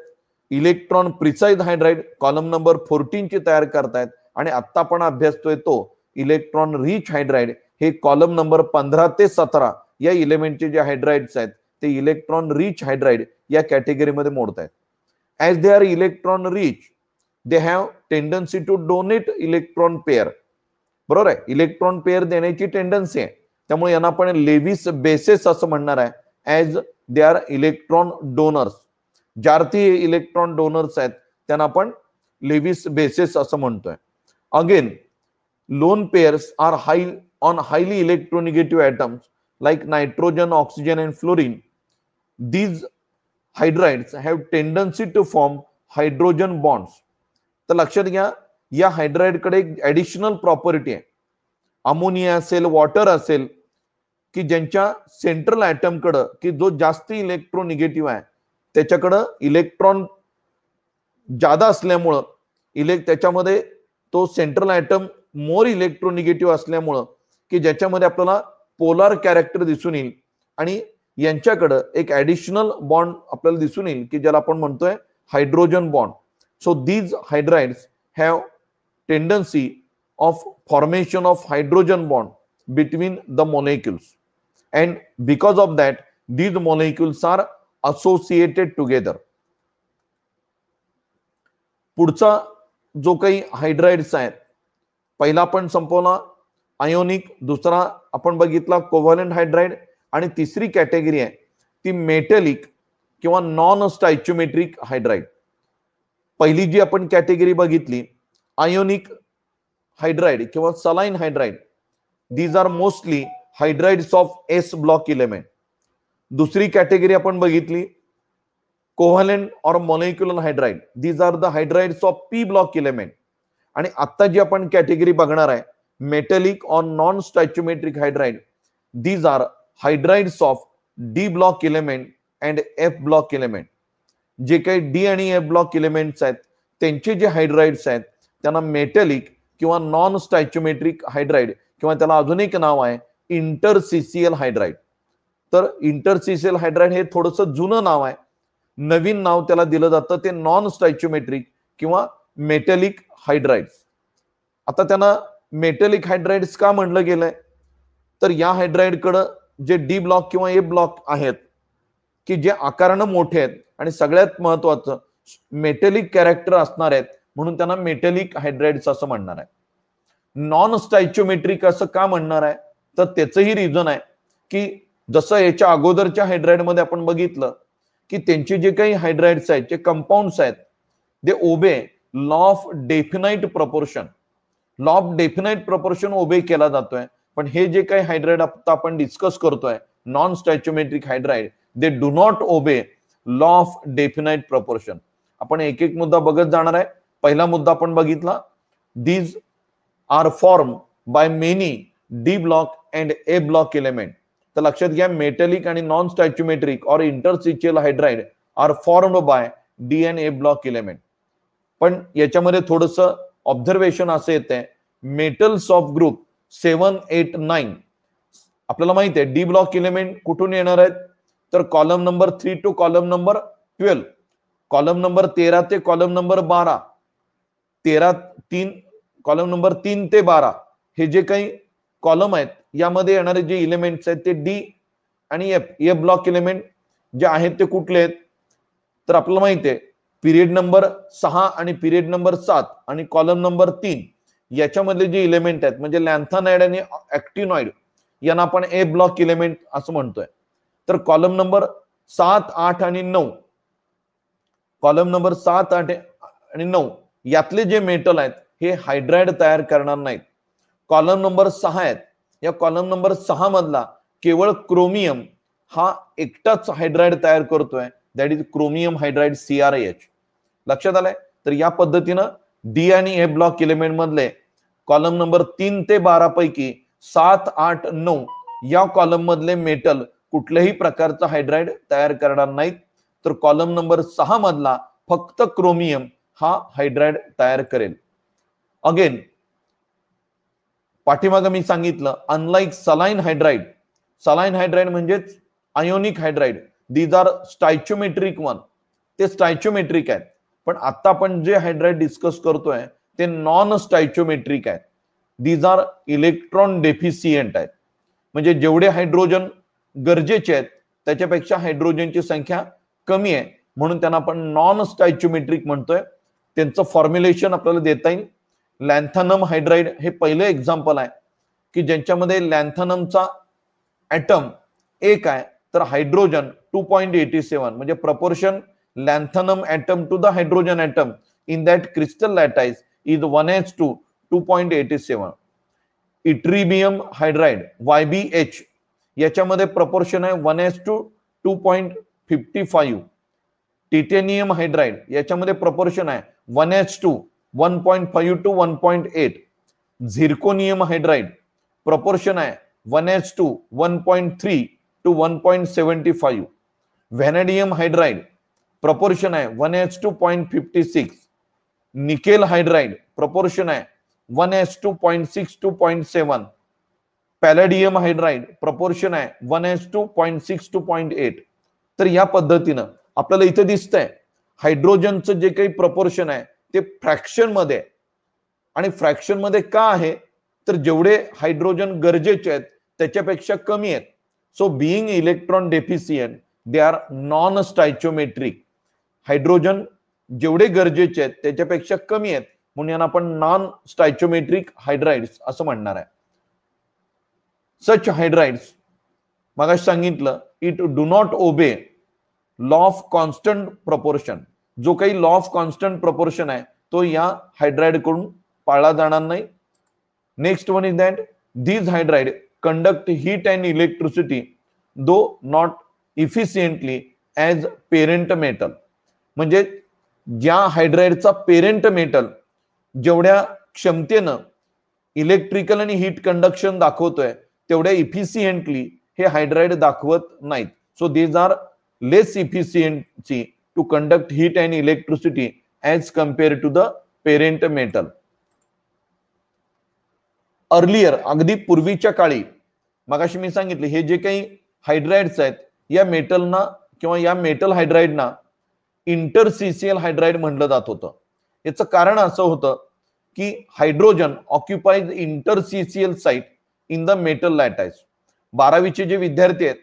Electron precise hydride column number 14 चे तयार करतायत आणि आता आपण अभ्यासतोय तो इलेक्ट्रॉन रिच हायड्राइड हे कॉलम नंबर 15 ते 17 या इलेमेंटचे जे हायड्राइड्स आहेत ते इलेक्ट्रॉन रिच हायड्राइड या कॅटेगरीमध्ये मोडतायत. As they are electron rich they have tendency to donate electron pair. बरोबर आहे, इलेक्ट्रॉन पेअर देण्याची टेंडन्सी आहे. त्यामुळे यांना आपण लेव्हिस बेसेस असं म्हणणार आहे. As they are electron donors, ज्यार्थी इलेक्ट्रॉन डोनर्स आहेत त्यांना आपण लेव्हिस बेसेस असं म्हणतोय. Again lone pairs are highly electronegative atoms like nitrogen, oxygen and fluorine. These hydrides have tendency to form hydrogen bonds. तर लक्षात घ्या, या हायड्राइड कडे एक ऍडिशनल प्रॉपर्टी आहे. अमोनिया असेल, वॉटर असेल की ज्यांच्या सेंट्रल ॲटम कडे की जो जास्त इलेक्ट्रोनिगेटिव्ह आहे त्याच्याकडे इलेक्ट्रॉन जादा असल्यामुळं त्याच्यामध्ये तो सेंट्रल ॲटम मोर इलेक्ट्रोनिगेटिव्ह असल्यामुळं की ज्याच्यामध्ये आपल्याला पोलार कॅरेक्टर दिसून येईल आणि यांच्याकडे एक ऍडिशनल बॉन्ड आपल्याला दिसून येईल की ज्याला आपण म्हणतोय hydrogen bond. So these hydrides have tendency of formation of hydrogen bond between the molecules and because of that these molecules are associated together. पुढचा जो काही हायड्राइड्स आहेत, पहिला आपण संपवला आयोनिक, दुसरा आपण बघितला कोव्हॅलंट हायड्राइड आणि तिसरी कॅटेगरी आहे ती मेटलिक किंवा नॉन स्टायचियोमेट्रिक हायड्राइड. पहिली जी आपण कॅटेगरी बघितली आयोनिक हायड्राइड किंवा saline hydride, these are mostly hydrides of s block element. दुसरी कॅटेगरी आपण बघितली covalent or molecular hydride, these are the hydrides of p block element. आणि आता जी आपण कॅटेगरी बघणार आहे, metallic or non stoichiometric hydride, these are hydrides of d block element and f block element. जे काही डी आणि एफ ब्लॉक एलिमेंट्स आहेत त्यांचे जे हायड्राइड्स आहेत त्यांना मेटलिक किंवा नॉन स्टॅच्युमेट्रिक हायड्राइड, किंवा त्याला अजून एक नाव आहे इंटरसीसीएल हायड्राइड. तर इंटरसीसीएल हायड्राइड हे थोडंसं जुनं नाव आहे, नवीन नाव त्याला दिलं जातं ते नॉन स्टॅच्युमेट्रिक किंवा मेटलिक हायड्राइड्स. आता त्यांना मेटलिक हायड्राइड्स का म्हटलं गेलंय, तर या हायड्राइडकडं जे डी ब्लॉक किंवा ए ब्लॉक आहेत की जे आकारानं मोठे आहेत आणि सगळ्यात महत्वाचं मेटलिक कॅरेक्टर असणार आहेत, म्हणून त्यांना मेटलिक हायड्राइड्स असं म्हणणार आहे. नॉन स्टॅच्युमेट्रिक असं का म्हणणार आहे, तर त्याचंही रिझन आहे की जसं याच्या अगोदरच्या हायड्राइडमध्ये आपण बघितलं की त्यांचे जे काही हायड्राइड्स आहेत, जे कंपाऊंड्स आहेत, they obey law of definite proportion. Law of definite proportion obey केला जातोय. पण हे जे काही हायड्राइड आता आपण डिस्कस करतोय non stoichiometric hydride, they do not obey law of definite proportion. आपण एक एक मुद्दा बघत जाणार आहे. पहिला मुद्दा आपण बघितला, these are form by many d block and a block element. तर लक्षात घ्या, मेटलिक आणि नॉन स्टॅच्युमेट्रिक और interstitial hydride are formed by d and a block element. पण याच्यामध्ये थोडंसं ऑब्झर्वेशन असं येते, मेटल्स ऑफ ग्रुप 7, 8, 9 आपल्याला माहिती आहे डी ब्लॉक एलिमेंट कुठून येणार आहेत, तर column number 3 to column number 12, column number 13 ते कॉलम नंबर 12, 3 कॉलम नंबर 3 ते 12 हे जे काही कॉलम आहेत यामध्ये येणारे जे एलिमेंट्स आहेत ते डी आणि एफ ब्लॉक एलिमेंट जे आहेत ते कुठले आहेत, तर आपल्याला माहिती आहे पिरियड नंबर 6 आणि पिरियड नंबर 7 आणि कॉलम नंबर 3 याच्यामधले जे एलिमेंट आहेत म्हणजे लॅन्थानाइड आणि ऍक्टिनॉइड यांना आपण ए ब्लॉक एलिमेंट असं म्हणतोय. तर कॉलम नंबर 7, 8 आणि 9, कॉलम नंबर 7, 8 आणि 9 यातले जे मेटल आहेत हे हायड्राइड तयार करणार नाहीत. कॉलम नंबर 6 आहेत, या कॉलम नंबर 6 मधला केवळ क्रोमियम हा एकटाच हायड्राइड तयार करतोय, that is chromium hydride CrH. लक्षात आलंय. तर या पद्धतीनं डी आणि ए ब्लॉक एलिमेंट मधले कॉलम नंबर 3 ते 12 पैकी 7, 8, 9 या कॉलम मधले मेटल कुठल्याही प्रकारचा हायड्राइड तयार करणार नाहीत. तर कॉलम नंबर 6 मधला फक्त क्रोमियम हा हायड्राइड तयार करेल. अगेन पाठीमागे मी सांगितलं, अनलाइक सलाइन हायड्राइड म्हणजेच ionic hydride, these are stoichiometric one, ते स्टॅच्युमेट्रिक आहेत. पण आता आपण जे हायड्राइड डिस्कस करतोय ते नॉन स्टॅच्युमेट्रिक आहेत. दीज आर इलेक्ट्रॉन डेफिशियंट आहेत, म्हणजे जेवढे हायड्रोजन गरजेचे आहेत त्याच्यापेक्षा हायड्रोजनची संख्या कमी आहे, म्हणून त्यांना आपण नॉन स्टॅच्युमेट्रिक म्हणतोय. त्यांचं फॉर्म्युलेशन आपल्याला देता येईल. लॅन्थानम हायड्राइड हे पहिलं एक्झाम्पल आहे की ज्यांच्यामध्ये लॅन्थानमचा ऍटम 1 आहे, तर हायड्रोजन 2.87, म्हणजे proportion lanthanum atom to the hydrogen atom in that crystal lattice is 1:2, 2.87. Ytterbium hydride YbH याच्यामध्ये प्रपोर्शन आहे 1:2.55. टिटेनियम हायड्राइड याच्यामध्ये प्रपोर्शन आहे 1:2, 1.5 to 1.8. झिर्कोनियम हायड्राइड प्रपोर्शन आहे 1:2, 1.3 to 1.75. व्हॅनेडियम हायड्राइड प्रपोर्शन आहे 1:2.56. निकेल हायड्राइड प्रपोर्शन आहे 1:2.6 to 0.7. पॅलेडियम hydride proportion आहे 1:2.6 to 0.8. तर या पद्धतीनं आपल्याला इथे दिसतंय हायड्रोजनचं जे काही प्रपोर्शन आहे ते फ्रॅक्शन मध्ये, आणि फ्रॅक्शन मध्ये का आहे तर जेवढे हायड्रोजन गरजेचे आहेत त्याच्यापेक्षा कमी आहेत. So being electron deficient they are non stoichiometric. Hydrogen जेवढे गरजेचे आहेत त्याच्यापेक्षा कमी आहेत, म्हणून यांना आपण नॉन स्टॅच्युमेट्रिक हायड्राइड्स असं म्हणणार आहे. सच हायड्राइड्स मगाशी सांगितलं, it do not obey law of constant proportion. जो काही लॉ ऑफ कॉन्स्टंट प्रपोर्शन आहे तो या हायड्राइड कडून पाळला जाणार नाही. Next one is that these hydride conduct heat and electricity though not efficiently as parent metal. म्हणजे ज्या हायड्राइडचा पेरेंट मेटल जेवढ्या क्षमतेनं इलेक्ट्रिकल आणि हीट कंडक्शन दाखवतोय तेवढ्या इफिशियंटली हे हायड्राइड दाखवत नाहीत. So these are less efficiency to conduct heat and electricity as compare to the parent metal. Earlier, अगदी पूर्वीच्या काळी, मगाशी मी सांगितले हे जे काही हायड्राइड्स आहेत या मेटलना किंवा या मेटल हायड्राइडना इंटरसीसीएल हायड्राइड म्हटलं जात होतं. याचं कारण असं होतं की hydrogen occupies interstitial site in the metal lattice. 12वीचे जे विद्यार्थी आहेत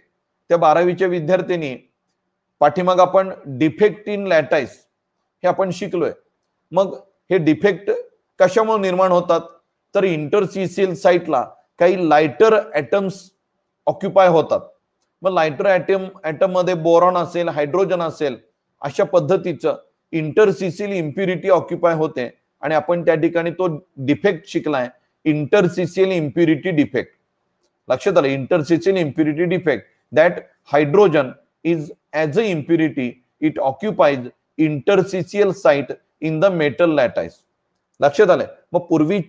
त्या 12वीच्या विद्यार्थ्यांनी पाठीमाग आपण डिफेक्ट इन लॅटाइस हे आपण शिकलोय. मग हे डिफेक्ट कशामुळे निर्माण होतात तर इंटरसीसीएल साइटला काही लाइटर ॲटम्स ऑक्युपाय होतात. मग लाइटर ॲटम मध्ये बोरॉन असेल, हायड्रोजन असेल, अशा पद्धतीचं इंटरसीसीएल इम्प्युरिटी ऑक्युपाय होते आणि आपण त्या ठिकाणी तो डिफेक्ट शिकलाय, इंटरसीसीएल इम्प्युरिटी डिफेक्ट. लक्षात आलं, interstitial impurity defect, that hydrogen is as a impurity it occupies interstitial site in the metal lattice. लक्षात आलंय. मग पूर्वी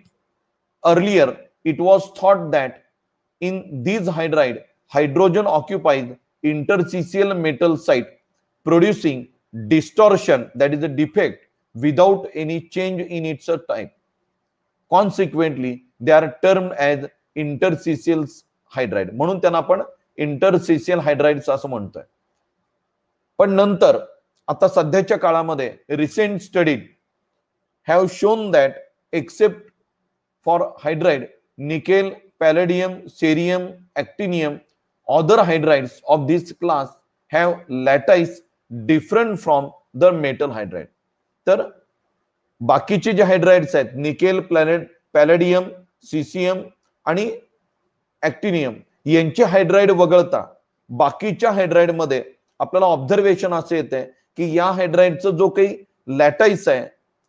earlier it was thought that in these hydride hydrogen occupies interstitial metal site producing distortion, that is a defect, without any change in its type. Consequently, they are termed as interstitial hydride. म्हणून त्यांना आपण इंटरसीसीएल हायड्राइड्स असं म्हणतोय. पण नंतर आता सध्याच्या काळामध्ये recent study have shown that except for hydride nickel, palladium, cerium, actinium, other hydrides of this class have lattice different from the metal hydride. तर बाकीचे जे हायड्राइड्स आहेत निकेल, पॅलेडियम, सीसियम आणि ॲक्टिनियम यांचे हायड्राइड वगळता बाकीच्या हायड्राइड मध्ये आपल्याला ऑब्झर्वेशन असे येते की या हायड्राइडचं जो काही लॅटाइस आहे,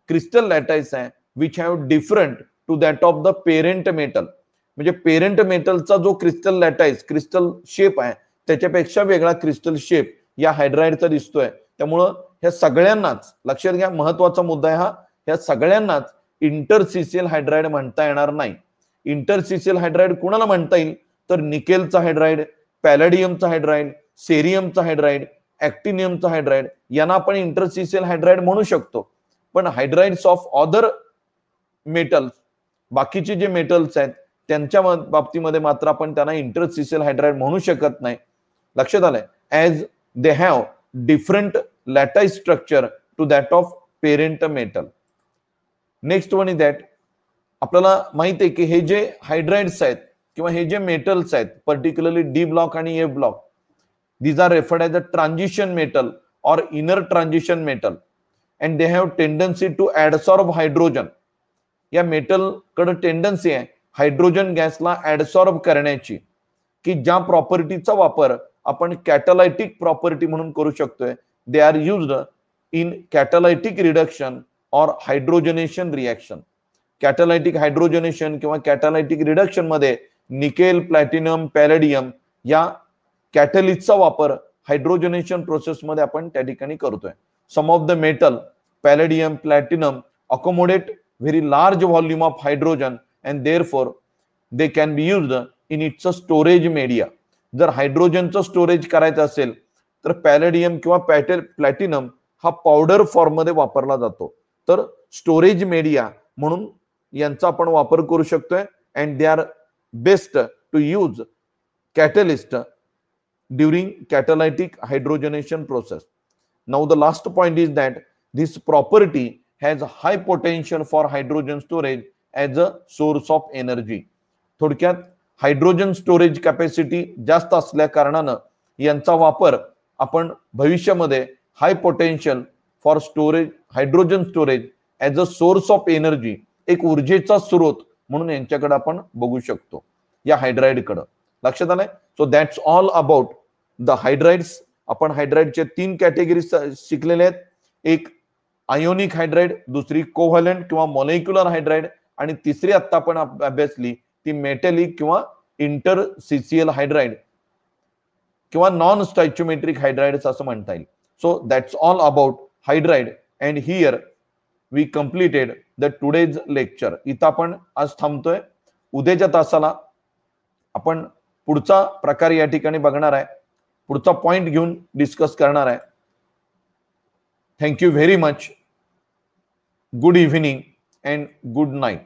क्रिस्टल लॅटाइस आहे, which have different to that of the parent metal. म्हणजे पेरेंट मेटलचा जो क्रिस्टल लॅटाइस, क्रिस्टल शेप आहे त्याच्यापेक्षा वेगळा क्रिस्टल शेप या हायड्राइडचा दिसतोय. त्यामुळं ह्या सगळ्यांनाच लक्षात घ्या, महत्वाचा मुद्दा आहे हा, ह्या सगळ्यांनाच इंटरसीसीएल हायड्राइड म्हणता येणार नाही. इंटरसीसीएल हायड्राइड कुणाला म्हणता येईल तर निकेलचा हायड्राइड, पॅलेडियमचा हायड्राइड, सेरियमचा हायड्राइड, ॲक्टिनियमचा हायड्राइड यांना आपण इंटरसीसीएल हायड्राइड म्हणू शकतो. पण हायड्राइड्स ऑफ अदर मेटल्स, बाकीचे जे मेटल्स आहेत त्यांच्या बाबतीमध्ये मात्र आपण त्यांना इंटरसीसीएल हायड्राइड म्हणू शकत नाही. लक्षात आलंय, as they have different lattice structure to that of parent metal. Next one is that, आपल्याला माहिती आहे की हे जे हायड्राइड्स आहेत किंवा हे जे मेटल्स आहेत, पर्टिक्युलरली डी ब्लॉक आणि F block, these are referred as a transition metal or inner transition metal and they have tendency to adsorb hydrogen. या मेटल कडे टेंडन्सी आहे हायड्रोजन गॅसला ऍडसॉर्ब करण्याची, की ज्या प्रॉपर्टीचा वापर आपण कॅटालायटिक प्रॉपर्टी म्हणून करू शकतोय. They are used in catalytic reduction और हायड्रोजनेशन रिएक्शन. कॅटालायटिक हायड्रोजनेशन किंवा कॅटालायटिक रिडक्शन मध्ये निकेल, प्लॅटिनम, पॅलेडियम या कॅटलिस्टचा वापर हायड्रोजनेशन प्रोसेस मध्ये आपण त्या ठिकाणी करतोय. Some of the metal palladium, platinum accommodate very large volume of hydrogen and therefore they can be used in its storage media. जर हायड्रोजनचं स्टोरेज करायचं असेल तर पॅलेडियम किंवा प्लॅटिनम हा पावडर फॉर्म मध्ये वापरला जातो. तर स्टोरेज मीडिया म्हणून यांचा आपण वापर करू शकतोय. And they are best to use catalyst during catalytic hydrogenation process. Now the last point is that this property has high potential for hydrogen storage as a source of energy. थोडक्यात hydrogen storage capacity जास्त असल्या कारणानं यांचा वापर आपण भविष्यामध्ये high potential for storage, hydrogen storage as a source of energy, एक ऊर्जेचा स्रोत म्हणून यांच्याकडे आपण बघू शकतो या हायड्राइडकडे. लक्षात आलंय. So that's all about the hydrides. आपण हायड्राइडचे 3 कॅटेगरी शिकलेले आहेत. एक आयोनिक हायड्राइड, दुसरी कोव्हॅलंट किंवा मॉलिक्युलर हायड्राइड आणि तिसरी आता आपण अभ्यासली ती मेटॅलिक किंवा इंटरसीसीएल हायड्राइड किंवा नॉन स्टॅच्योमेट्रिक हायड्राइड्स असं म्हणता येईल. So that's all about hydride. And here we completed the today's lecture. इथं आपण आज थांबतोय. उद्याच्या तासाला आपण पुढचा प्रकार या ठिकाणी बघणार आहे, पुढचा पॉइंट घेऊन डिस्कस करणार आहे. Thank you very much. Good evening and good night.